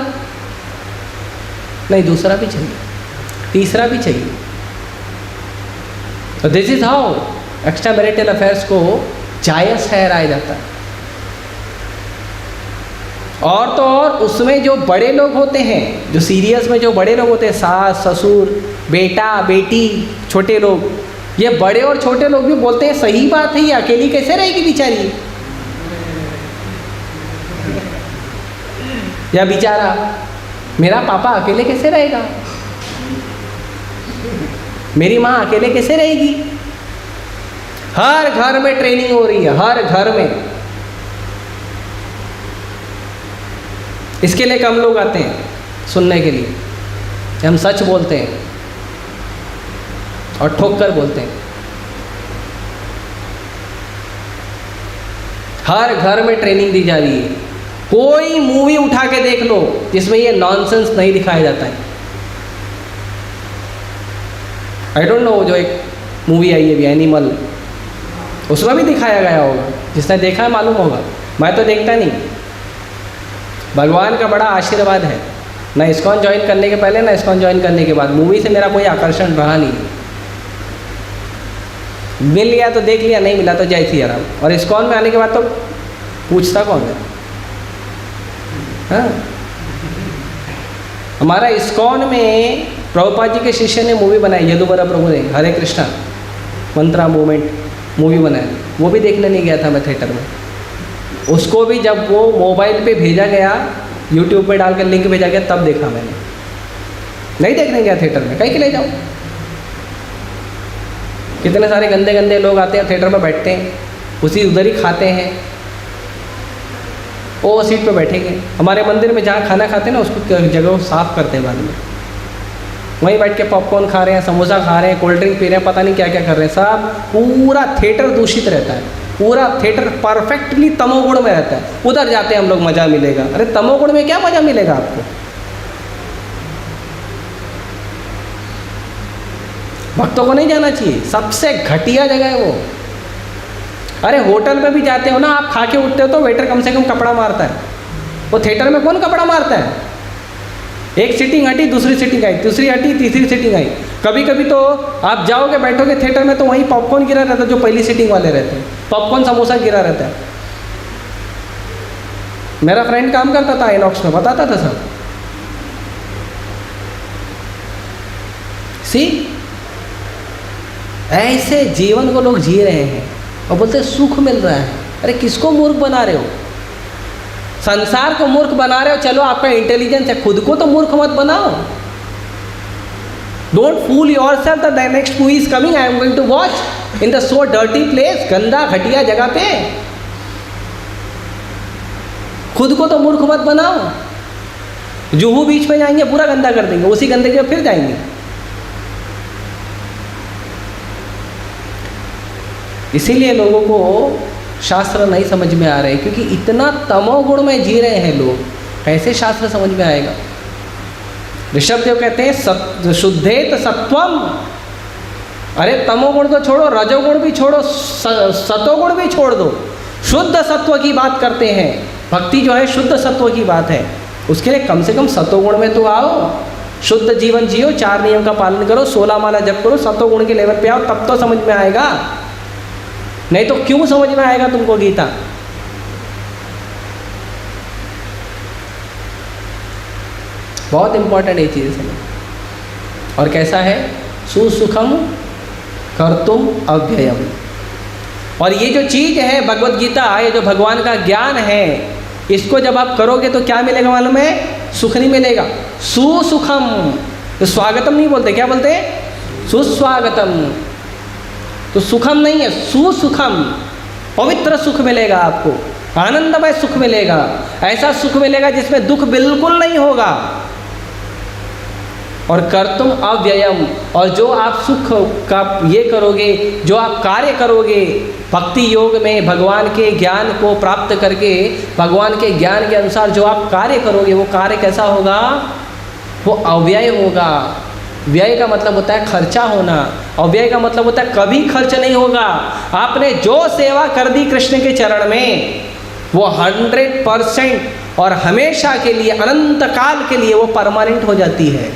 नहीं, दूसरा भी चाहिए, तीसरा भी चाहिए। तो this is how extra marital affairs को जायज़ ठहराया जाता है। और तो और उसमें जो बड़े लोग होते हैं, जो सीरियस में जो बड़े लोग होते हैं, सास ससुर, बेटा बेटी, छोटे लोग, ये बड़े और छोटे लोग भी बोलते हैं सही बात है, ये अकेली कैसे रहेगी बेचारी, या बेचारा मेरा पापा अकेले कैसे रहेगा, मेरी माँ अकेले कैसे रहेगी। हर घर में ट्रेनिंग हो रही है, हर घर में। इसके लिए कम लोग आते हैं सुनने के लिए, हम सच बोलते हैं और ठोक कर बोलते हैं। हर घर में ट्रेनिंग दी जा रही है। कोई मूवी उठा के देख लो जिसमें ये नॉनसेंस नहीं दिखाया जाता है। आई डोंट नो, जो एक मूवी आई है अभी एनिमल, उसमें भी दिखाया गया होगा, जिसने देखा है मालूम होगा, मैं तो देखता नहीं। भगवान का बड़ा आशीर्वाद है, ना इस्कॉन ज्वाइन करने के पहले ना इस्कॉन ज्वाइन करने के बाद मूवी से मेरा कोई आकर्षण रहा नहीं। मिल गया तो देख लिया, नहीं मिला तो जय सिया राम। और इस्कॉन में आने के बाद तो पूछता कौन है? हाँ, हमारा इस्कॉन में प्रभुपाद जी के शिष्य ने मूवी बनाई, यदुवरा प्रभु ने, हरे कृष्णा मंत्रा मूवमेंट मूवी बनाई। वो भी देखने नहीं गया था मैं थिएटर में। उसको भी जब वो मोबाइल पे भेजा गया, यूट्यूब पे डालकर लिंक भेजा गया, तब देखा मैंने। नहीं देखने गया थिएटर में, कहीं के ले जाओ। कितने सारे गंदे गंदे लोग आते हैं थिएटर में, बैठते हैं, उसी उधर ही खाते हैं, वो सीट पे बैठेंगे। हमारे मंदिर में जहाँ खाना खाते हैं ना, उसको जगह को साफ करते हैं बाद में। वहीं बैठ के पॉपकॉर्न खा रहे हैं, समोसा खा रहे हैं, कोल्ड ड्रिंक पी रहे हैं, पता नहीं क्या क्या कर रहे हैं। सब पूरा थिएटर दूषित रहता है, पूरा थिएटर परफेक्टली तमोगुण में रहता है। उधर जाते हैं हम लोग, मज़ा मिलेगा। अरे तमोगुण में क्या मज़ा मिलेगा आपको? भक्तों को नहीं जाना चाहिए, सबसे घटिया जगह है वो। अरे होटल में भी जाते हो ना आप, खा के उठते हो तो वेटर कम से कम कपड़ा मारता है। वो थिएटर में कौन कपड़ा मारता है? एक सीटिंग हटी, दूसरी सीटिंग आई, दूसरी हटी, तीसरी सीटिंग आई। कभी कभी तो आप जाओगे, बैठोगे थिएटर में, तो वहीं पॉपकॉर्न गिरा रहता है, जो पहली सीटिंग वाले रहते हैं, पॉपकॉर्न समोसा गिरा रहता है। मेरा फ्रेंड काम करता था आइनॉक्स में, बताता था सब। सी, ऐसे जीवन को लोग जी रहे हैं और बोलते हैं सुख मिल रहा है। अरे किसको मूर्ख बना रहे हो? संसार को मूर्ख बना रहे हो। चलो आपका इंटेलिजेंस है, खुद को तो मूर्ख मत बनाओ। Don't fool yourself that the next movie is coming, I am going to watch in the so dirty place, गंदा घटिया जगह पे। खुद को तो मूर्ख मत बनाओ। जुहू बीच पे जाएंगे, पूरा गंदा कर देंगे, उसी गंदगी में फिर जाएंगे। इसीलिए लोगों को शास्त्र नहीं समझ में आ रहे, क्योंकि इतना तमोगुण में जी रहे हैं लोग, कैसे शास्त्र समझ में आएगा? ऋषभदेव कहते हैं शुद्धेत सत्वम। अरे तमोगुण तो छोड़ो, रजोगुण भी छोड़ो, सतोगुण भी छोड़ दो, शुद्ध सत्व की बात करते हैं। भक्ति जो है शुद्ध सत्व की बात है, उसके लिए कम से कम सतोगुण में तो आओ। शुद्ध जीवन जियो, 4 नियम का पालन करो, 16 माला जप करो, सतोगुण के लेवल पे आओ, तब तो समझ में आएगा। नहीं तो क्यों समझ में आएगा तुमको गीता? बहुत इंपॉर्टेंट ये चीज़ समझ। और कैसा है? सुसुखम कर्तुम अव्ययम। और ये जो चीज़ है भगवत गीता, ये जो भगवान का ज्ञान है, इसको जब आप करोगे तो क्या मिलेगा मालूम है? सुख नहीं मिलेगा, सुसुखम। तो स्वागतम नहीं बोलते, क्या बोलते हैं? सुस्वागतम। तो सुखम नहीं है, सुसुखम। पवित्र सुख मिलेगा आपको, आनंदमय सुख मिलेगा। ऐसा सुख मिलेगा जिसमें दुख बिल्कुल नहीं होगा। और कर्तुम अव्ययम, और जो आप सुख का ये करोगे, जो आप कार्य करोगे भक्ति योग में भगवान के ज्ञान को प्राप्त करके, भगवान के ज्ञान के अनुसार जो आप कार्य करोगे वो कार्य कैसा होगा? वो अव्यय होगा। व्यय का मतलब होता है खर्चा होना, अव्यय का मतलब होता है कभी खर्च नहीं होगा। आपने जो सेवा कर दी कृष्ण के चरण में वो 100% और हमेशा के लिए, अनंत काल के लिए वो परमानेंट हो जाती है।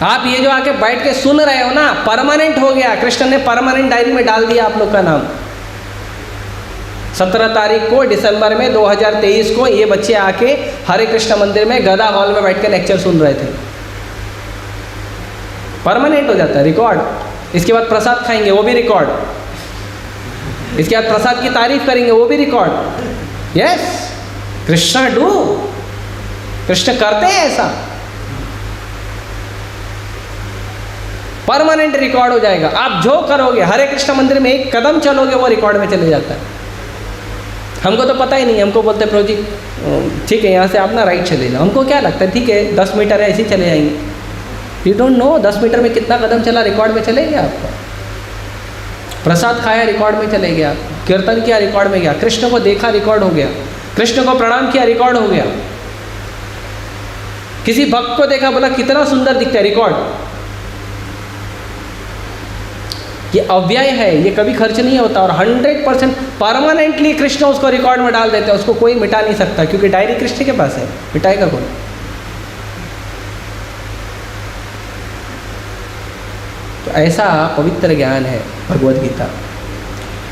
आप ये जो आके बैठ के सुन रहे हो ना, परमानेंट हो गया। कृष्ण ने परमानेंट डायरी में डाल दिया आप लोग का नाम। 17 तारीख को दिसंबर में 2023 को ये बच्चे आके हरे कृष्ण मंदिर में गदा हॉल में बैठ के लेक्चर सुन रहे थे। परमानेंट हो जाता है, रिकॉर्ड। इसके बाद प्रसाद खाएंगे वो भी रिकॉर्ड, इसके बाद प्रसाद की तारीफ करेंगे वो भी record. Yes, Krishna do, Krishna करते हैं ऐसा। परमानेंट रिकॉर्ड हो जाएगा। आप जो करोगे, हरे कृष्ण मंदिर में एक कदम चलोगे वो रिकॉर्ड में चले जाता है। हमको तो पता ही नहीं, हमको बोलते हैं प्रभु जी ठीक है यहाँ से आप ना राइट चले जाओ। हमको क्या लगता है ठीक है 10 मीटर है ऐसे ही चले जाएंगे। यू डोंट नो 10 मीटर में कितना कदम चला, रिकॉर्ड में चले गया आपका। प्रसाद खाया रिकॉर्ड में चले गया, कीर्तन किया रिकॉर्ड में गया, कृष्ण को देखा रिकॉर्ड हो गया, कृष्ण को प्रणाम किया रिकॉर्ड हो गया, किसी भक्त को देखा बोला कितना सुंदर दिखता है, रिकॉर्ड। ये अव्यय है, ये कभी खर्च नहीं होता और 100% परमानेंटली कृष्ण उसको रिकॉर्ड में डाल देते हैं। उसको कोई मिटा नहीं सकता क्योंकि डायरी कृष्ण के पास है, मिटाएगा कौन? तो ऐसा पवित्र ज्ञान है भगवद गीता।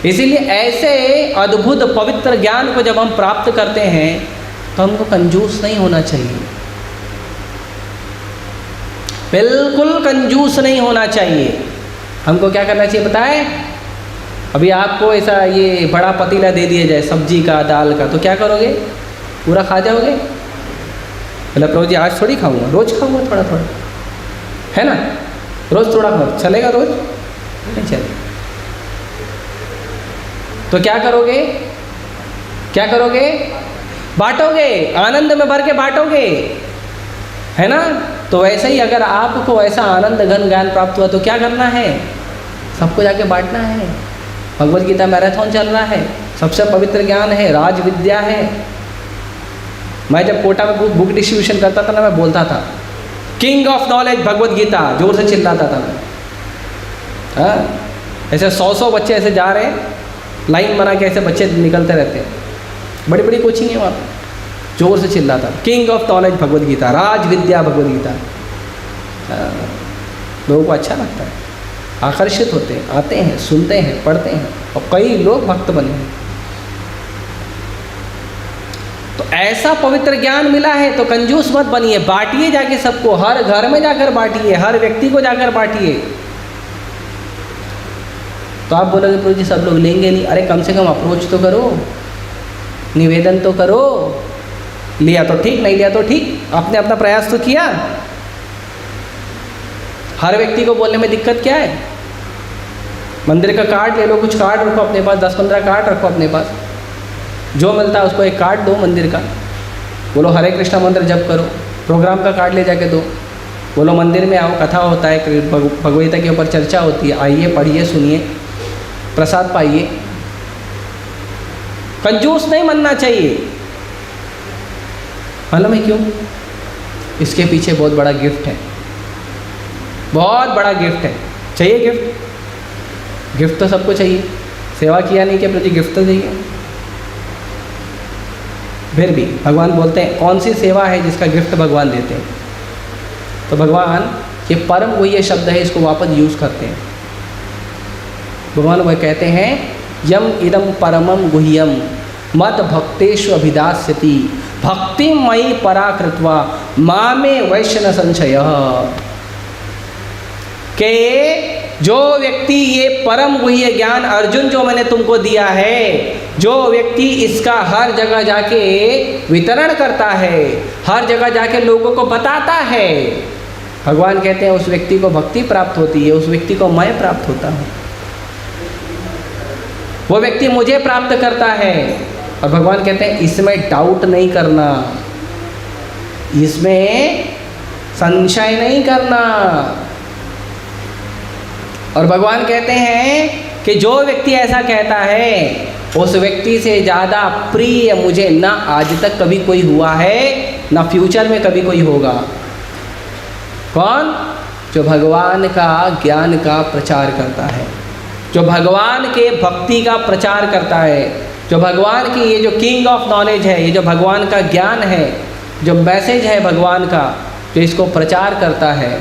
इसीलिए ऐसे अद्भुत पवित्र ज्ञान को जब हम प्राप्त करते हैं तो हमको कंजूस नहीं होना चाहिए, बिल्कुल कंजूस नहीं होना चाहिए। हमको क्या करना चाहिए बताए? अभी आपको ऐसा ये बड़ा पतीला दे दिया जाए सब्जी का, दाल का, तो क्या करोगे? पूरा खा जाओगे? मतलब प्रभु जी आज थोड़ी खाऊंगा, रोज खाऊंगा थोड़ा थोड़ा, है ना? रोज थोड़ा खाओ, चलेगा? रोज नहीं चलेगा। तो क्या करोगे? क्या करोगे? बांटोगे, आनंद में भर के बांटोगे, है ना? तो वैसे ही अगर आपको ऐसा आनंद घन ज्ञान प्राप्त हुआ तो क्या करना है? सबको जाके बांटना है। भगवद गीता मैराथन चल रहा है, सबसे पवित्र ज्ञान है, राज विद्या है। मैं जब कोटा में बुक डिस्ट्रीब्यूशन करता था ना, मैं बोलता था king of knowledge Bhagavad Gita, जोर से चिल्लाता था मैं। हाँ, ऐसे 100 बच्चे ऐसे जा रहे हैं, लाइन बना के ऐसे बच्चे निकलते रहते हैं, बड़ी बड़ी कोचिंग है वहाँ पर। जोर से चिल्लाता king of knowledge Bhagavad Gita, राज विद्या भगवद गीता। लोगों को अच्छा लगता है, आकर्षित होते हैं, आते हैं, सुनते हैं, पढ़ते हैं और कई लोग भक्त बने हैं। तो ऐसा पवित्र ज्ञान मिला है तो कंजूस मत बनिए, बांटिए जाके सबको, हर घर में जाकर बांटिए, हर व्यक्ति को जाकर बांटिए। तो आप बोलोगे प्रभु जी सब लोग लेंगे नहीं। अरे कम से कम अप्रोच तो करो, निवेदन तो करो। लिया तो ठीक, नहीं लिया तो ठीक, आपने अपना प्रयास तो किया। हर व्यक्ति को बोलने में दिक्कत क्या है? मंदिर का कार्ड ले लो, कुछ कार्ड रखो अपने पास, 10-15 कार्ड रखो अपने पास, जो मिलता है उसको एक कार्ड दो मंदिर का। बोलो हरे कृष्णा मंत्र जप करो, प्रोग्राम का कार्ड ले जाके दो। बोलो मंदिर में आओ, कथा होता है, भगवद गीता के ऊपर चर्चा होती है, आइए पढ़िए, सुनिए, प्रसाद पाइए। कंजूस नहीं बनना चाहिए। मालूम है क्यों? इसके पीछे बहुत बड़ा गिफ्ट है, बहुत बड़ा गिफ्ट है। चाहिए गिफ्ट? गिफ्ट तो सबको चाहिए, सेवा किया नहीं के प्रति गिफ्ट तो चाहिए। फिर भी भगवान बोलते हैं कौन सी सेवा है जिसका गिफ्ट भगवान देते हैं? तो भगवान ये परम गुह्य शब्द है, इसको वापस यूज़ करते हैं। भगवान वह कहते हैं यम इदम परमम गुह्यम मद भक्तेषु अभिदास्यति भक्ति मयि पराकृत्वा मामे वैश्य संशय। के जो व्यक्ति ये परम गुह्य ज्ञान अर्जुन जो मैंने तुमको दिया है, जो व्यक्ति इसका हर जगह जाके वितरण करता है, हर जगह जाके लोगों को बताता है, भगवान कहते हैं उस व्यक्ति को भक्ति प्राप्त होती है, उस व्यक्ति को मैं प्राप्त होता हूँ, वो व्यक्ति मुझे प्राप्त करता है। और भगवान कहते हैं इसमें डाउट नहीं करना, इसमें संशय नहीं करना। और भगवान कहते हैं कि जो व्यक्ति ऐसा कहता है उस व्यक्ति से ज़्यादा प्रिय मुझे ना आज तक कभी कोई हुआ है, ना फ्यूचर में कभी कोई होगा। कौन? जो भगवान का ज्ञान का प्रचार करता है, जो भगवान के भक्ति का प्रचार करता है, जो भगवान की ये जो किंग ऑफ नॉलेज है, ये जो भगवान का ज्ञान है, जो मैसेज है भगवान का, जो इसको प्रचार करता है,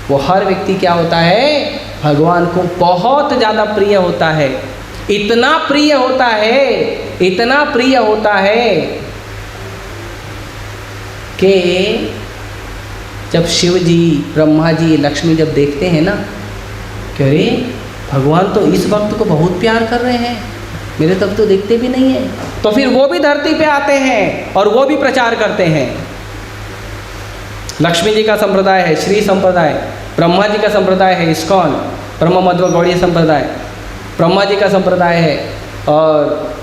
वो हर व्यक्ति क्या होता है? भगवान को बहुत ज़्यादा प्रिय होता है। इतना प्रिय होता है, इतना प्रिय होता है कि जब शिव जी, ब्रह्मा जी, लक्ष्मी जब देखते हैं ना कि अरे भगवान तो इस भक्त को बहुत प्यार कर रहे हैं, मेरे तब तो देखते भी नहीं है, तो फिर वो भी धरती पे आते हैं और वो भी प्रचार करते हैं। लक्ष्मी जी का संप्रदाय है श्री संप्रदाय, ब्रह्मा जी का संप्रदाय है इस्कॉन, ब्रह्म मध्व गौड़ीय संप्रदाय, ब्रह्मा जी का संप्रदाय है, और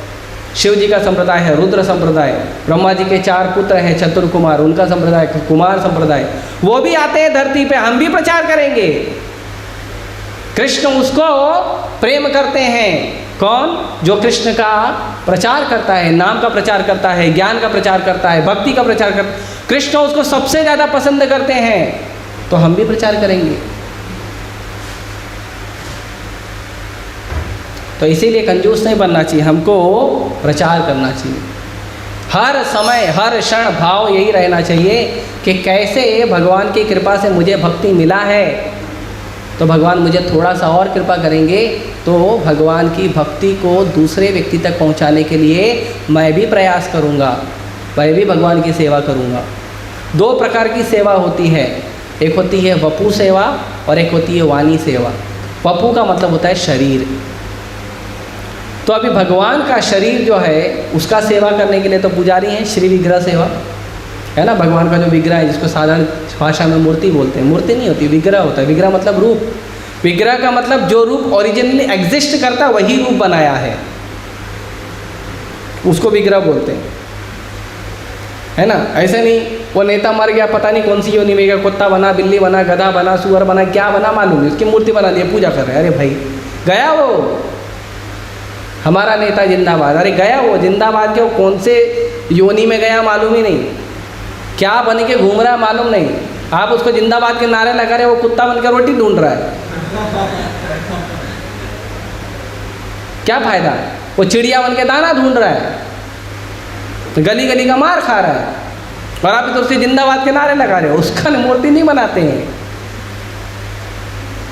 शिव जी का संप्रदाय है रुद्र संप्रदाय। ब्रह्मा जी के 4 पुत्र हैं चतुर्कुमार, उनका संप्रदाय कुमार संप्रदाय। वो भी आते हैं धरती पे, हम भी प्रचार करेंगे। कृष्ण उसको प्रेम करते हैं। कौन? जो कृष्ण का प्रचार करता है, नाम का प्रचार करता है, ज्ञान का प्रचार करता है, भक्ति का प्रचार करता है, कृष्ण उसको सबसे ज़्यादा पसंद करते हैं, तो हम भी प्रचार करेंगे। तो इसीलिए कंजूस नहीं बनना चाहिए, हमको प्रचार करना चाहिए। हर समय हर क्षण भाव यही रहना चाहिए कि कैसे भगवान की कृपा से मुझे भक्ति मिला है, तो भगवान मुझे थोड़ा सा और कृपा करेंगे तो भगवान की भक्ति को दूसरे व्यक्ति तक पहुंचाने के लिए मैं भी प्रयास करूंगा, मैं भी भगवान की सेवा करूंगा। 2 प्रकार की सेवा होती है, एक होती है वपु सेवा और एक होती है वाणी सेवा। वपु का मतलब होता है शरीर। तो अभी भगवान का शरीर जो है उसका सेवा करने के लिए तो पुजारी हैं, श्री विग्रह सेवा है ना। भगवान का जो विग्रह है, जिसको साधारण भाषा में मूर्ति बोलते हैं, मूर्ति नहीं होती, विग्रह होता है। विग्रह मतलब रूप। विग्रह का मतलब जो रूप ओरिजिनली एग्जिस्ट करता वही रूप बनाया है, उसको विग्रह बोलते हैं, है ना। ऐसे नहीं वो नेता मर गया, पता नहीं कौन सी योनि में गया, कुत्ता बना, बिल्ली बना, गधा बना, सुअर बना, क्या बना मालूम नहीं, उसकी मूर्ति बना दी, पूजा कर रहे हैं। अरे भाई गया वो हमारा नेता जिंदाबाद, अरे गया वो जिंदाबाद के, वो कौन से योनि में गया मालूम ही नहीं, क्या बन के घूम रहा है मालूम नहीं। आप उसको जिंदाबाद के नारे लगा रहे, वो कुत्ता बनकर रोटी ढूंढ रहा है, क्या फायदा? वो चिड़िया बन के दाना ढूंढ रहा है, गली गली का मार खा रहा है, और आप तो उसके जिंदाबाद के नारे लगा रहे हो। उसका मूर्ति नहीं बनाते हैं,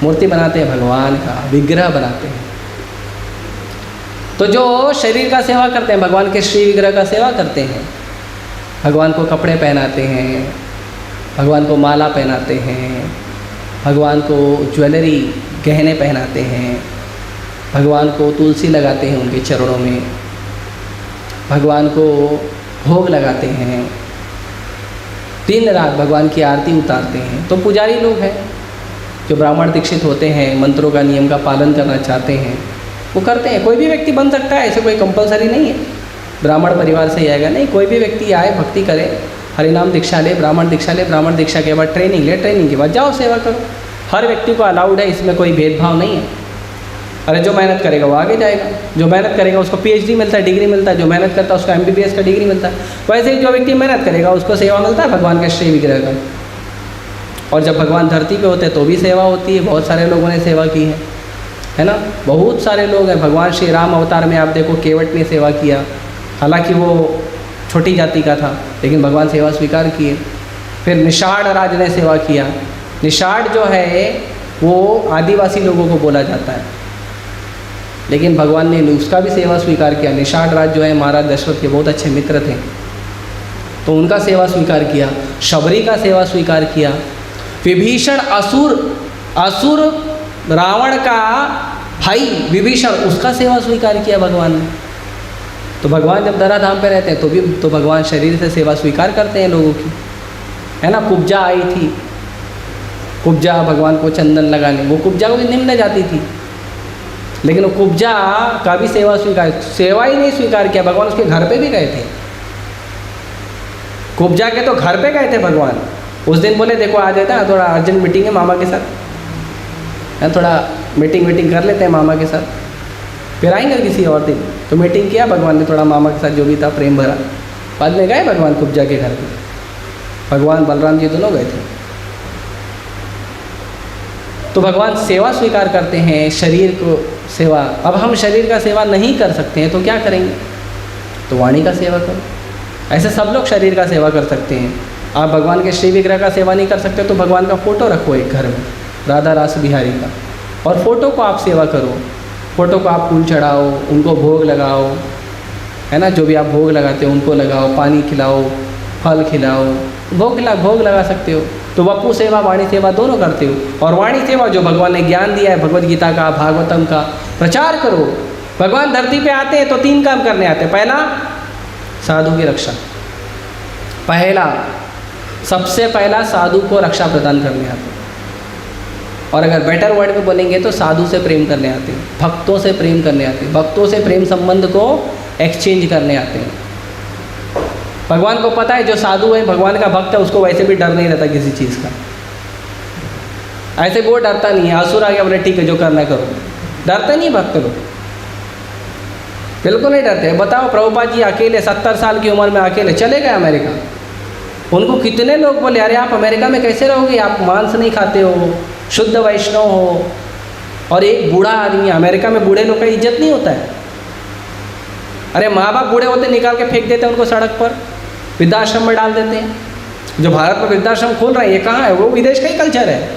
मूर्ति बनाते हैं भगवान का, विग्रह बनाते हैं। तो जो शरीर का सेवा करते हैं, भगवान के श्री विग्रह का सेवा करते हैं, भगवान को कपड़े पहनाते हैं, भगवान को माला पहनाते हैं, भगवान को ज्वेलरी गहने पहनाते हैं, भगवान को तुलसी लगाते हैं उनके चरणों में, भगवान को भोग लगाते हैं, दिन रात भगवान की आरती उतारते हैं। तो पुजारी लोग हैं जो ब्राह्मण दीक्षित होते हैं, मंत्रों का नियम का पालन करना चाहते हैं, वो करते हैं। कोई भी व्यक्ति बन सकता है, ऐसे कोई कंपलसरी नहीं है ब्राह्मण परिवार से ही आएगा, नहीं, कोई भी व्यक्ति आए, भक्ति करे, हरिनाम दीक्षा ले, ब्राह्मण दीक्षा के बाद ट्रेनिंग ले, ट्रेनिंग के बाद जाओ सेवा करो। हर व्यक्ति को अलाउड है, इसमें कोई भेदभाव नहीं है। अरे जो मेहनत करेगा वो आगे जाएगा, जो मेहनत करेगा उसको PhD मिलता है, डिग्री मिलता है, जो मेहनत करता है उसको MBBS का डिग्री मिलता है। वैसे ही जो व्यक्ति मेहनत करेगा उसको सेवा मिलता है भगवान के श्री विग्रह का। और जब भगवान धरती पे होते हैं तो भी सेवा होती है, बहुत सारे लोगों ने सेवा की है ना, बहुत सारे लोग हैं। भगवान श्री राम अवतार में आप देखो केवट ने सेवा किया, हालांकि वो छोटी जाति का था, लेकिन भगवान सेवा स्वीकार किए। फिर निषाढ़ राज ने सेवा किया। निषाढ़ जो है वो आदिवासी लोगों को बोला जाता है, लेकिन भगवान ने उसका भी सेवा स्वीकार किया। निषाढ़ राज जो है महाराज दशरथ के बहुत अच्छे मित्र थे, तो उनका सेवा स्वीकार किया। शबरी का सेवा स्वीकार किया। विभीषण असुर रावण का भाई विभीषण, उसका सेवा स्वीकार किया भगवान ने। तो भगवान जब धराधाम पे रहते हैं तो भगवान शरीर से सेवा स्वीकार करते हैं लोगों की, है ना। कुब्जा आई थी, कुब्जा भगवान को चंदन लगाने, वो कुब्जा को भी निम्न जाती थी, लेकिन वो कुब्जा का भी सेवा ही नहीं स्वीकार किया, भगवान उसके घर पे भी गए थे। कुब्जा के तो घर पे गए थे भगवान। उस दिन बोले देखो आ जाता है, थोड़ा अर्जेंट मीटिंग है मामा के साथ, है थोड़ा मीटिंग कर लेते हैं मामा के साथ, फिर आएंगे किसी और दिन। तो मीटिंग किया भगवान ने थोड़ा मामा के साथ, जो भी था प्रेम भरा। बाद में गए भगवान कुब्जा के घर पे, भगवान बलराम जी दोनों गए थे। तो भगवान सेवा स्वीकार करते हैं, शरीर को सेवा। अब हम शरीर का सेवा नहीं कर सकते हैं तो क्या करेंगे? तो वाणी का सेवा करो। ऐसे सब लोग शरीर का सेवा कर सकते हैं। आप भगवान के श्री विग्रह का सेवा नहीं कर सकते तो भगवान का फ़ोटो रखो एक घर में, राधा रास बिहारी का, और फ़ोटो को आप सेवा करो। फ़ोटो को आप फूल चढ़ाओ, उनको भोग लगाओ, है ना, जो भी आप भोग लगाते हो उनको लगाओ, पानी खिलाओ, फल खिलाओ, भोग लगा सकते हो। तो वपु सेवा वाणी सेवा दोनों करते हो। और वाणी सेवा जो भगवान ने ज्ञान दिया है भगवद गीता का, भागवतम का प्रचार करो। भगवान धरती पे आते हैं तो 3 काम करने आते हैं। पहला, साधु की रक्षा। सबसे पहला साधु को रक्षा प्रदान करने आते हैं। और अगर बेटर वर्ड में बोलेंगे तो साधु से प्रेम करने आते हैं, भक्तों से प्रेम करने आते हैं, भक्तों से प्रेम संबंध को एक्सचेंज करने आते हैं। भगवान को पता है जो साधु है, भगवान का भक्त है, उसको वैसे भी डर नहीं रहता किसी चीज़ का। ऐसे वो डरता नहीं है, असुर आ गया बोले ठीक है जो करना करो, डरते नहीं भक्त लोग, बिल्कुल नहीं डरते। बताओ प्रभुपाद जी अकेले 70 साल की उम्र में अकेले चले गए अमेरिका। उनको कितने लोग बोले अरे आप अमेरिका में कैसे रहोगे, आप मांस नहीं खाते हो, शुद्ध वैष्णव हो, और एक बूढ़ा आदमी। अमेरिका में बूढ़े लोग का इज्जत नहीं होता है। अरे माँ बाप बूढ़े होते निकाल के फेंक देते हैं उनको सड़क पर, वृद्धाश्रम में डाल देते हैं। जो भारत में वृद्धाश्रम खोल रहे हैं ये कहाँ है? वो विदेश का ही कल्चर है।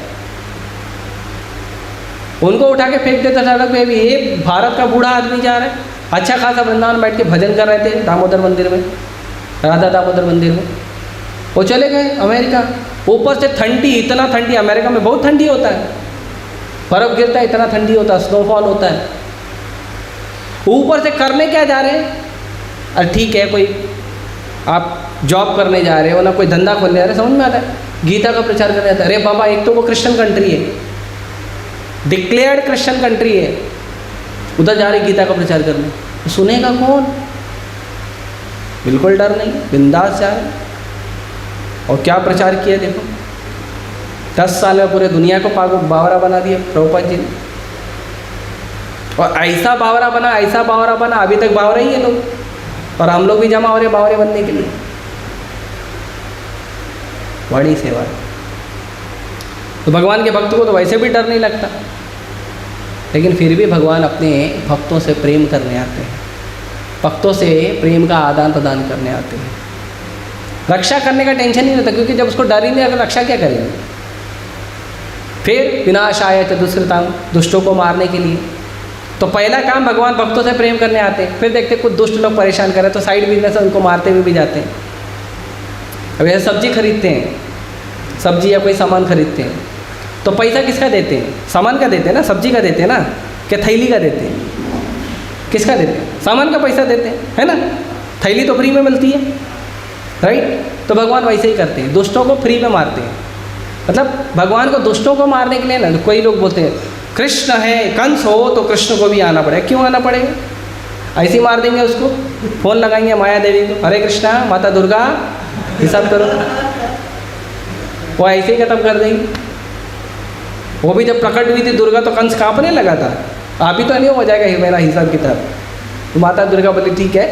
उनको उठा के फेंक देते सड़क पे। ये भारत का बूढ़ा आदमी जा रहा है, अच्छा खासा वृंदावन बैठ के भजन कर रहे थे दामोदर मंदिर में, राधा दामोदर मंदिर में, वो चले गए अमेरिका। ऊपर से ठंडी, इतना ठंडी, अमेरिका में बहुत ठंडी होता है, बर्फ़ गिरता है, इतना ठंडी होता है, स्नोफॉल होता है। ऊपर से करने क्या जा रहे हैं? अरे ठीक है, कोई आप जॉब करने जा रहे हो ना, कोई धंधा खोलने जा रहे, समझ में आता है, गीता का प्रचार करने आता है। अरे बाबा, एक तो वो क्रिश्चियन कंट्री है, डिक्लेयर्ड क्रिश्चियन कंट्री है, उधर जा रही गीता का प्रचार करने, तो सुनेगा कौन? बिल्कुल डर नहीं, बिंदास जा रहे। और क्या प्रचार किया देखो, 10 साल में पूरे दुनिया को बावरा बना दिया प्रभुपाद जी ने। और ऐसा बावरा बना, अभी तक बावरा ही है लोग, और हम लोग भी जमा हो रहे बावरे बनने के लिए। बड़ी सेवा है। तो भगवान के भक्त को तो वैसे भी डर नहीं लगता, लेकिन फिर भी भगवान अपने भक्तों से प्रेम करने आते हैं, भक्तों से प्रेम का आदान प्रदान करने आते हैं। रक्षा करने का टेंशन नहीं रहता, क्योंकि जब उसको डर ही नहीं, अगर रक्षा क्या करेंगे? फिर विनाशाय च दुष्कृतां, दुष्टों को मारने के लिए। तो पहला काम भगवान भक्तों से प्रेम करने आते हैं। फिर देखते कुछ दुष्ट लोग परेशान कर रहे तो साइड बिजनेस है, उनको मारते हुए भी जाते हैं। अब यह सब्जी खरीदते हैं, सब्जी या कोई सामान खरीदते हैं, तो पैसा किसका देते हैं? सामान का देते हैं ना, सब्जी का देते हैं ना, क्या थैली का देते हैं? किसका देते हैं? सामान का पैसा देते हैं, है ना। थैली तो फ्री में मिलती है, राइट। तो भगवान वैसे ही करते हैं, दुष्टों को फ्री में मारते हैं। मतलब भगवान को दुष्टों को मारने के लिए ना, कोई लोग बोलते हैं कृष्ण है, कंस हो तो कृष्ण को भी आना पड़ेगा। क्यों आना पड़ेगा? ऐसे ही मार देंगे उसको, फोन लगाएंगे माया देवी को, हरे कृष्णा माता दुर्गा हिसाब करो, वो ऐसे ही खत्म कर देंगे। वो भी जब प्रकट हुई थी दुर्गा तो कंस कांपने लगा था, अभी तो नहीं हो जाएगा मेरा हिसाब किताब। तो माता दुर्गा बोली ठीक है,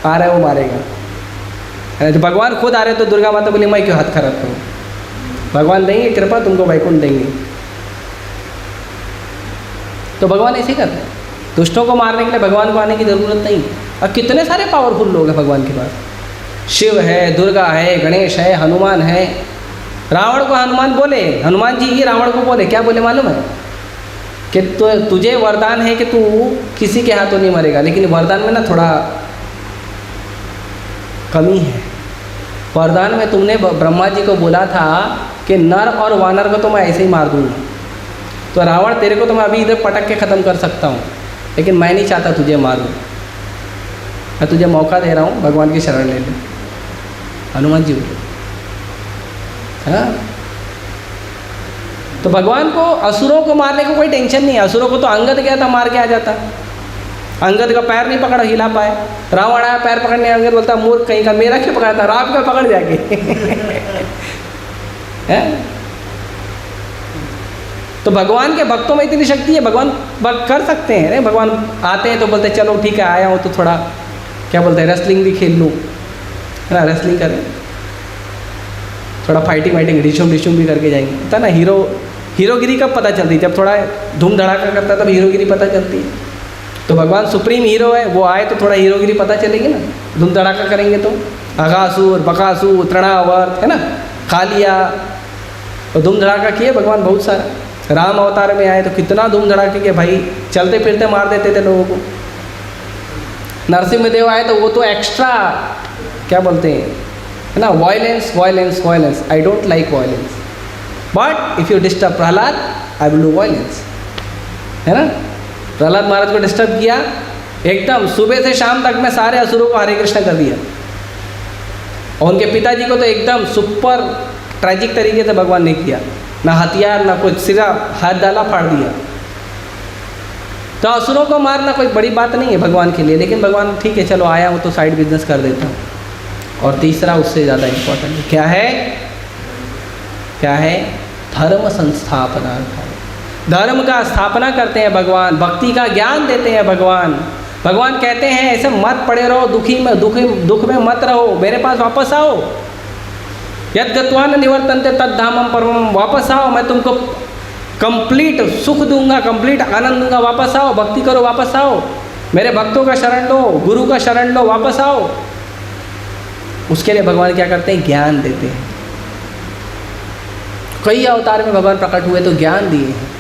आ रहा है वो मारेगा। तो भगवान खुद आ रहे तो दुर्गा माता बोली मैं क्यों हाथ खराब करूँ, भगवान देंगे कृपा, तुमको वैकुंठ देंगे। तो भगवान ऐसे ही करते हैं, दुष्टों को मारने के लिए भगवान को आने की ज़रूरत नहीं। अब कितने सारे पावरफुल लोग हैं भगवान के पास, शिव है, दुर्गा है, गणेश है, हनुमान है। रावण को हनुमान बोले, हनुमान जी ही रावण को बोले, क्या बोले मालूम है? कि तुझे वरदान है कि तू किसी के हाथों नहीं मरेगा, लेकिन वरदान में ना थोड़ा कमी है। वरदान में तुमने ब्रह्मा जी को बोला था कि नर और वानर को तो मैं ऐसे ही मार दूंगा, तो रावण तेरे को तो मैं अभी इधर पटक के ख़त्म कर सकता हूँ, लेकिन मैं नहीं चाहता तुझे मारूँ, मैं तुझे मौका दे रहा हूँ, भगवान की शरण ले ले। हनुमान जी बोले, हाँ। तो भगवान को असुरों को मारने को कोई टेंशन नहीं है। असुरों को तो अंगद गया था, मार के आ जाता। अंगद का पैर नहीं पकड़ा, हिला पाए। रावण आया पैर पकड़ने, अंगद बोलता मूर्ख कहीं का, मेरा क्यों पकड़ा था, राम का पकड़ जाके। है? तो भगवान के भक्तों में इतनी शक्ति है, भगवान कर सकते हैं। नहीं, भगवान आते हैं तो बोलते हैं चलो ठीक है आया हूँ तो थोड़ा क्या बोलते हैं रेसलिंग भी खेल लूँ, है ना, रेसलिंग करें, थोड़ा फाइटिंग डिशुम भी करके जाएंगे। पता ना हीरोगिरी कब पता चलती है, जब थोड़ा धूम धड़ाका करता है तब हीरोगिरी पता चलती है। तो भगवान सुप्रीम हीरो है, वो आए तो थोड़ा हीरोगिरी पता चलेगी ना, धूम धड़ाका करेंगे तो। अघासुर, बकासुर, तृणावर्त, है ना, खा लिया, तो धूम धड़ाका किए भगवान बहुत सारा। राम अवतार में आए तो कितना धूम धड़ाके के भाई, चलते फिरते मार देते थे लोगों को। नरसिंह देव आए तो वो तो एक्स्ट्रा क्या बोलते हैं, है ना, violence. I don't like violence, but if you disturb Prahlad I will do violence, है ना। प्रहलाद महाराज को डिस्टर्ब किया, एकदम सुबह से शाम तक में सारे असुरों को हरे कृष्ण कर दिया। और उनके पिताजी को तो एकदम सुपर ट्रैजिक तरीके से भगवान ने किया, ना हथियार ना कुछ, सीधा हाथ डाला फाड़ दिया। तो असुरों को मारना कोई बड़ी बात नहीं है भगवान के लिए, लेकिन भगवान ठीक है चलो आया हूँ तो साइड बिजनेस कर देता हूँ। और तीसरा उससे ज़्यादा इम्पोर्टेंट क्या है, धर्म संस्थापना। धर्म का स्थापना करते हैं भगवान, भक्ति का ज्ञान देते हैं भगवान। भगवान कहते हैं ऐसे मत पड़े रहो, दुख में मत रहो, मेरे पास वापस आओ। यद गत्वा न निवर्तन्ते तद धामम परमम, वापस आओ, मैं तुमको कंप्लीट सुख दूंगा, कंप्लीट आनंद दूंगा, वापस आओ, भक्ति करो, वापस आओ, मेरे भक्तों का शरण लो, गुरु का शरण लो, वापस आओ। उसके लिए भगवान क्या करते हैं, ज्ञान देते हैं। कई अवतार में भगवान प्रकट हुए तो ज्ञान दिए हैं।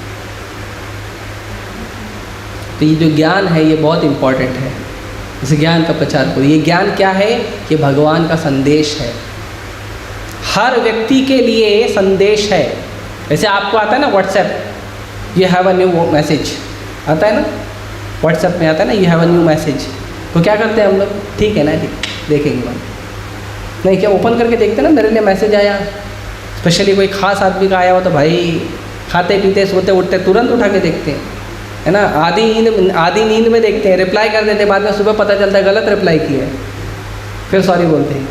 तो ये जो ज्ञान है ये बहुत इम्पॉर्टेंट है, इस ज्ञान का प्रचार करो। ये ज्ञान क्या है, ये भगवान का संदेश है, हर व्यक्ति के लिए संदेश है। जैसे आपको आता है ना WhatsApp, you have a new message आता है ना, व्हाट्सएप में आता है ना you have a new message, तो क्या करते हैं हम लोग, ठीक है ना, ठीक देखेंगे हम, नहीं क्या ओपन करके देखते हैं ना, मेरे लिए मैसेज आया, स्पेशली कोई ख़ास आदमी का आया हो तो भाई खाते पीते सोते उठते तुरंत उठा के देखते हैं, है ना। आधी नींद में देखते हैं, रिप्लाई कर देते हैं, बाद में सुबह पता चलता है गलत रिप्लाई किया है, फिर सॉरी बोलते हैं।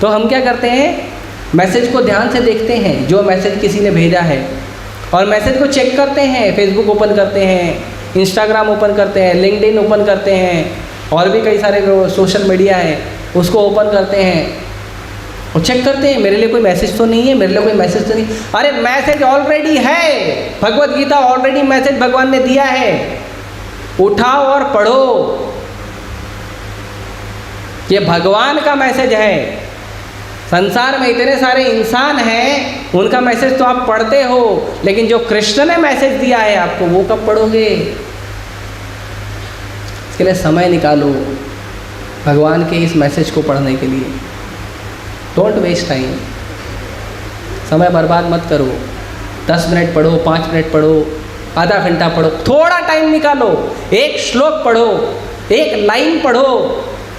तो हम क्या करते हैं, मैसेज को ध्यान से देखते हैं, जो मैसेज किसी ने भेजा है, और मैसेज को चेक करते हैं, फेसबुक ओपन करते हैं, इंस्टाग्राम ओपन करते हैं, लिंक्डइन ओपन करते हैं, और भी कई सारे सोशल मीडिया है उसको ओपन करते हैं और चेक करते हैं मेरे लिए कोई मैसेज तो नहीं है, मेरे लिए कोई मैसेज तो नहीं। अरे मैसेज ऑलरेडी है, भगवत गीता ऑलरेडी मैसेज भगवान ने दिया है, उठाओ और पढ़ो। ये भगवान का मैसेज है। संसार में इतने सारे इंसान हैं, उनका मैसेज तो आप पढ़ते हो, लेकिन जो कृष्ण ने मैसेज दिया है आपको वो कब पढ़ोगे। इसके लिए समय निकालो भगवान के इस मैसेज को पढ़ने के लिए। डोंट वेस्ट टाइम, समय बर्बाद मत करो। 10 मिनट पढ़ो, 5 मिनट पढ़ो, आधा घंटा पढ़ो, थोड़ा टाइम निकालो, एक श्लोक पढ़ो, एक लाइन पढ़ो,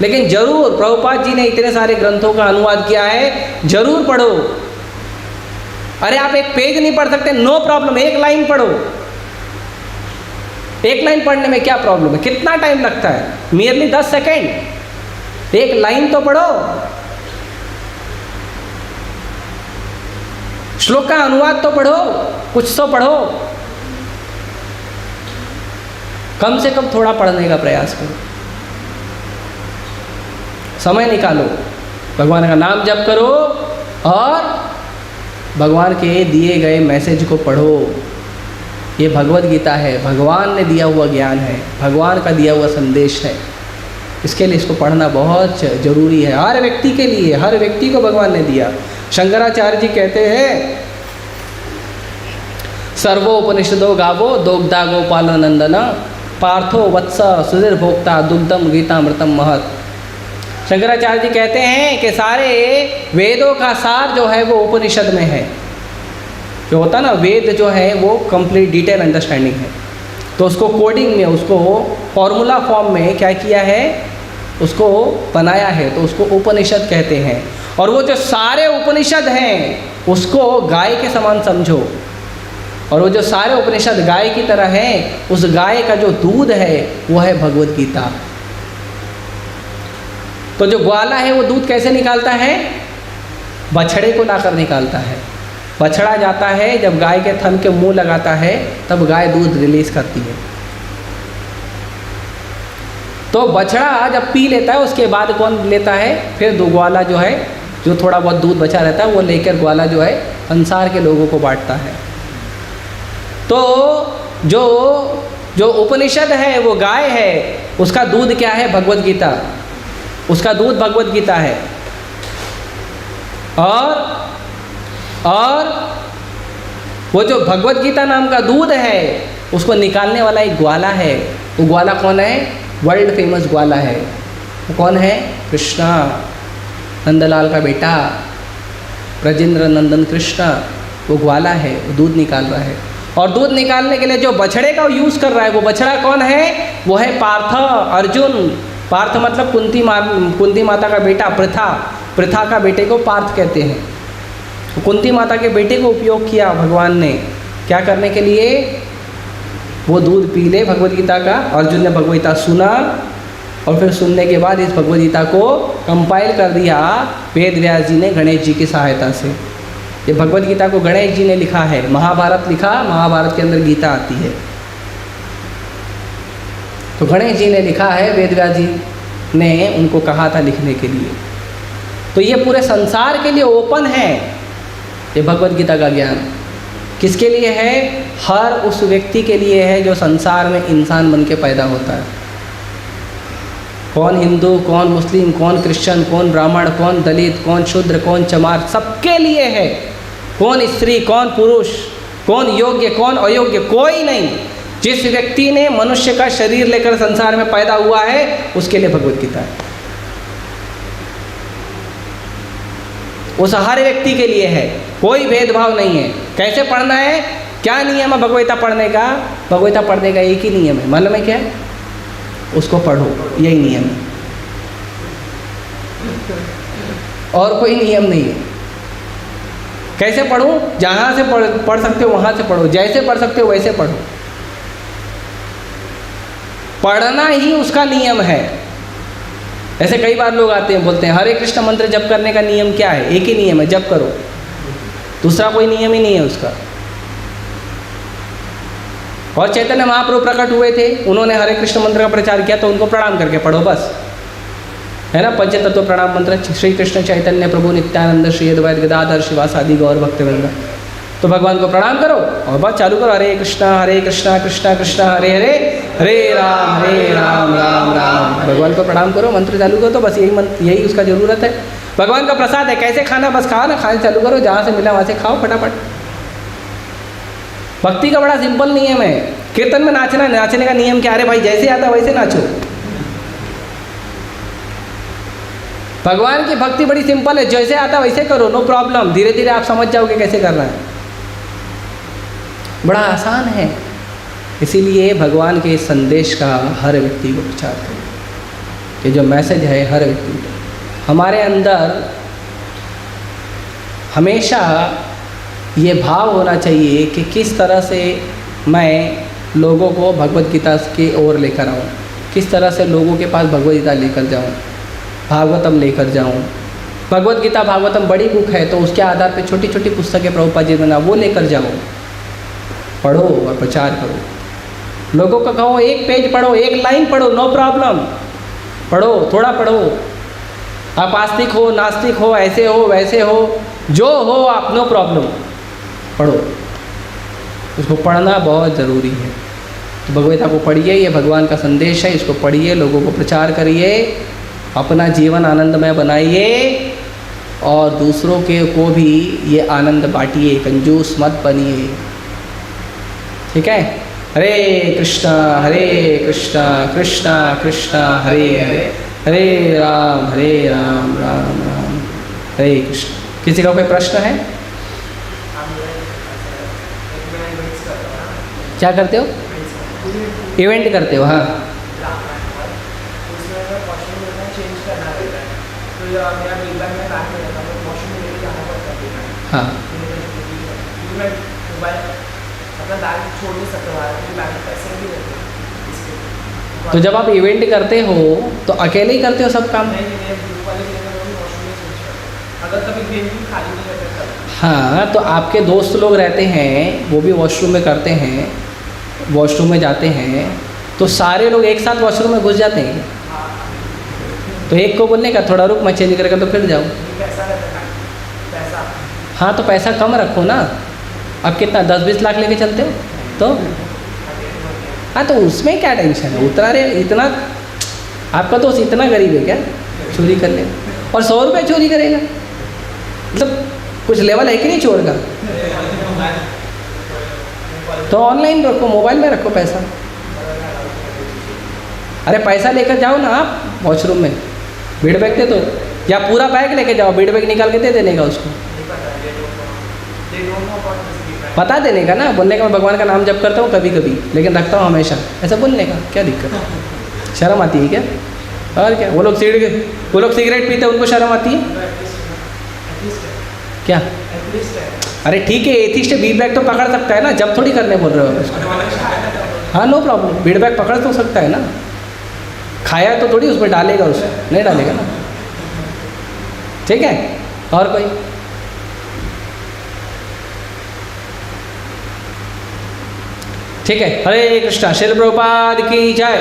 लेकिन जरूर प्रभुपाद जी ने इतने सारे ग्रंथों का अनुवाद किया है, जरूर पढ़ो। अरे आप एक पेज नहीं पढ़ सकते, नो प्रॉब्लम, एक लाइन पढ़ो। एक लाइन पढ़ने में क्या प्रॉब्लम है, कितना टाइम लगता है, मियरली 10 सेकेंड। एक लाइन तो पढ़ो, श्लोक का अनुवाद तो पढ़ो, कुछ तो पढ़ो, कम से कम थोड़ा पढ़ने का प्रयास करो, समय निकालो, भगवान का नाम जप करो और भगवान के दिए गए मैसेज को पढ़ो। ये भगवत गीता है, भगवान ने दिया हुआ ज्ञान है, भगवान का दिया हुआ संदेश है। इसके लिए इसको पढ़ना बहुत ज़रूरी है, हर व्यक्ति के लिए, हर व्यक्ति को भगवान ने दिया। शंकराचार्य जी कहते हैं, सर्वोपनिषदो गावो दोग्धा गोपाल नंदन पार्थो वत्स सुधीर भोक्ता दुग्धम गीतामृतम महत। शंकराचार्य जी कहते हैं कि सारे वेदों का सार जो है वो उपनिषद में है। जो होता ना वेद जो है वो कंप्लीट डिटेल अंडरस्टैंडिंग है, तो उसको कोडिंग में, उसको फॉर्मूला फॉर्म में क्या किया है, उसको बनाया है, तो उसको उपनिषद कहते हैं। और वो जो सारे उपनिषद हैं उसको गाय के समान समझो, और वो जो सारे उपनिषद गाय की तरह हैं, उस गाय का जो दूध है वो है भगवद गीता। तो जो ग्वाला है वो दूध कैसे निकालता है? बछड़े को लाकर निकालता है। बछड़ा जाता है, जब गाय के थन के मुंह लगाता है तब गाय दूध रिलीज करती है। तो बछड़ा जब पी लेता है उसके बाद कौन लेता है? फिर दो ग्वाला जो है, जो थोड़ा बहुत दूध बचा रहता है वो लेकर ग्वाला जो है संसार के लोगों को बांटता है। तो जो उपनिषद है वो गाय है, उसका दूध क्या है? भगवद गीता। उसका दूध भगवद गीता है। और वो जो भगवद गीता नाम का दूध है उसको निकालने वाला एक ग्वाला है। वो ग्वाला कौन है? वर्ल्ड फेमस ग्वाला है। वो कौन है? कृष्णा, नंदलाल का बेटा, ब्रजेंद्र नंदन कृष्णा। वो ग्वाला है, वो दूध निकाल रहा है। और दूध निकालने के लिए जो बछड़े का यूज़ कर रहा है, वो बछड़ा कौन है? वो है पार्थ, अर्जुन। पार्थ मतलब कुंती माता का बेटा पृथा। पृथा का बेटे को पार्थ कहते हैं। कुंती माता के बेटे को उपयोग किया भगवान ने, क्या करने के लिए? वो दूध पी ले भगवद गीता का। अर्जुन ने भगवद गीता सुना और फिर सुनने के बाद इस भगवद गीता को कंपाइल कर दिया वेद व्यास जी ने गणेश जी की सहायता से। ये भगवद गीता को गणेश जी ने लिखा है। महाभारत लिखा, महाभारत के अंदर गीता आती है। तो गणेश जी ने लिखा है, वेद व्यास जी ने उनको कहा था लिखने के लिए। तो ये पूरे संसार के लिए ओपन है ये भगवद गीता का ज्ञान। किसके लिए है? हर उस व्यक्ति के लिए है जो संसार में इंसान बन के पैदा होता है। कौन हिंदू, कौन मुस्लिम, कौन क्रिश्चियन, कौन ब्राह्मण, कौन दलित, कौन शूद्र, कौन चमार, सबके लिए है। कौन स्त्री, कौन पुरुष, कौन योग्य, कौन अयोग्य, कोई नहीं। जिस व्यक्ति ने मनुष्य का शरीर लेकर संसार में पैदा हुआ है उसके लिए भगवद गीता है। उस हर व्यक्ति के लिए है, कोई भेदभाव नहीं है। कैसे पढ़ना है? क्या नियम है भगवद गीता पढ़ने का? भगवद गीता पढ़ने का एक ही नियम है। मालूम है क्या है? उसको पढ़ो, यही नियम है, और कोई नियम नहीं है। कैसे पढ़ूं? जहाँ से पढ़ सकते हो वहाँ से पढ़ो, जैसे पढ़ सकते हो वैसे पढ़ो। पढ़ना ही उसका नियम है। ऐसे कई बार लोग आते हैं, बोलते हैं हरे कृष्ण मंत्र जप करने का नियम क्या है? एक ही नियम है, जप करो, दूसरा कोई नियम ही नहीं है उसका। और चैतन्य महाप्रभु प्रकट हुए थे, उन्होंने हरे कृष्ण मंत्र का प्रचार किया, तो उनको प्रणाम करके पढ़ो बस, है ना। पंचतत्व प्रणाम मंत्र, श्री कृष्ण चैतन्य प्रभु नित्यानंद श्री अद्वैत गदाधर शिवासादि गौर भक्तवृंद। तो भगवान को प्रणाम करो और बस चालू करो, हरे कृष्णा कृष्णा कृष्णा हरे हरे, हरे राम राम राम। भगवान को प्रणाम करो, मंत्र चालू करो। तो बस यही मंत्र, यही उसका ज़रूरत है। भगवान का प्रसाद है, कैसे खाना? बस खाओ ना, खाने चालू करो, जहाँ से मिला वहाँ से खाओ फटाफट। भक्ति का बड़ा सिंपल नियम है। कीर्तन में नाचने का नियम क्या? अरे भाई जैसे आता वैसे नाचो। भगवान की भक्ति बड़ी सिंपल है, जैसे आता वैसे करो, नो प्रॉब्लम। धीरे धीरे आप समझ जाओगे कैसे करना है, बड़ा आसान है। इसीलिए भगवान के संदेश का हर व्यक्ति को प्रचार करो। ये जो मैसेज है हर व्यक्ति को, हमारे अंदर हमेशा ये भाव होना चाहिए कि किस तरह से मैं लोगों को भगवद गीता की ओर लेकर आऊँ, किस तरह से लोगों के पास भगवद गीता लेकर जाऊँ, भागवतम लेकर जाऊँ। भगवद गीता भागवतम बड़ी बुक है, तो उसके आधार पे छोटी छोटी पुस्तकें प्रभुपाद जी बना, वो लेकर जाओ, पढ़ो और प्रचार करो। लोगों को कहो एक पेज पढ़ो, एक लाइन पढ़ो, नो प्रॉब्लम, पढ़ो, थोड़ा पढ़ो। आप आस्तिक हो, नास्तिक हो, ऐसे हो वैसे हो, जो हो आप, नो प्रॉब्लम, पढ़ो। उसको पढ़ना बहुत ज़रूरी है। तो भगवद गीता को पढ़िए, ये भगवान का संदेश है, इसको पढ़िए, लोगों को प्रचार करिए, अपना जीवन आनंदमय बनाइए और दूसरों के को भी ये आनंद बांटिए, कंजूस मत बनिए। ठीक है? हरे कृष्णा कृष्णा कृष्णा हरे हरे, हरे राम राम राम हरे कृष्ण। किसी का कोई प्रश्न है? क्या करते हो? इवेंट करते हो? हाँ, हाँ, मतलब बैंक छोड़ नहीं सकते बाहर, क्योंकि बैंक पैसे भी देते हैं इसके। तो जब आप इवेंट करते हो तो अकेले ही करते हो सब काम? नहीं नहीं नहीं, ग्रुप वाले गेम में वो भी वॉशरूम में स्विच करते हैं, अगर कभी गेम भी खाली नहीं रहता तब। हाँ, तो आपके दोस्त लोग रहते हैं, वो भी वॉशरूम में करते हैं, वॉशरूम में जाते हैं, तो सारे लोग एक साथ वॉशरूम में घुस जाते हैं। हाँ, तो एक को बोलने का थोड़ा रुक मैं चेंज करके तो फिर जाऊँ। ये पैसा रहता है, पैसा। हाँ, तो पैसा कम रखो ना। अब कितना 10-20 लाख लेके चलते हो तो? हाँ, तो उसमें क्या टेंशन है? उतना रे इतना आपका दोस्त इतना गरीब है क्या चोरी कर ले? और 100 रुपये चोरी करेगा? मतलब कुछ लेवल है कि नहीं चोर का? तो ऑनलाइन रखो, मोबाइल में रखो पैसा। अरे पैसा लेकर जाओ ना आप वॉशरूम में, बीड बैग दे दो, या पूरा बैग लेके जाओ, बीड बैग निकाल के दे देने का उसको। बता देने का ना, बोलने का मैं भगवान का नाम जप करता हूँ कभी कभी, लेकिन रखता हूँ हमेशा, ऐसा बोलने का क्या दिक्कत है? शर्म आती है क्या? और क्या? वो लोग सिगरेट पीते हैं, उनको शर्म आती है क्या? अरे ठीक है, एथिस्ट बीड बैग तो पकड़ सकता है ना, जब थोड़ी करने बोल रहे हो उसको। हाँ, नो प्रॉब्लम, बीड बैग पकड़ तो सकता है ना, खाया तो थोड़ी उसमें डालेगा, उसमें नहीं डालेगा ना। ठीक है, और कोई? ठीक है, हरे कृष्णा। श्रील प्रभुपाद की जय।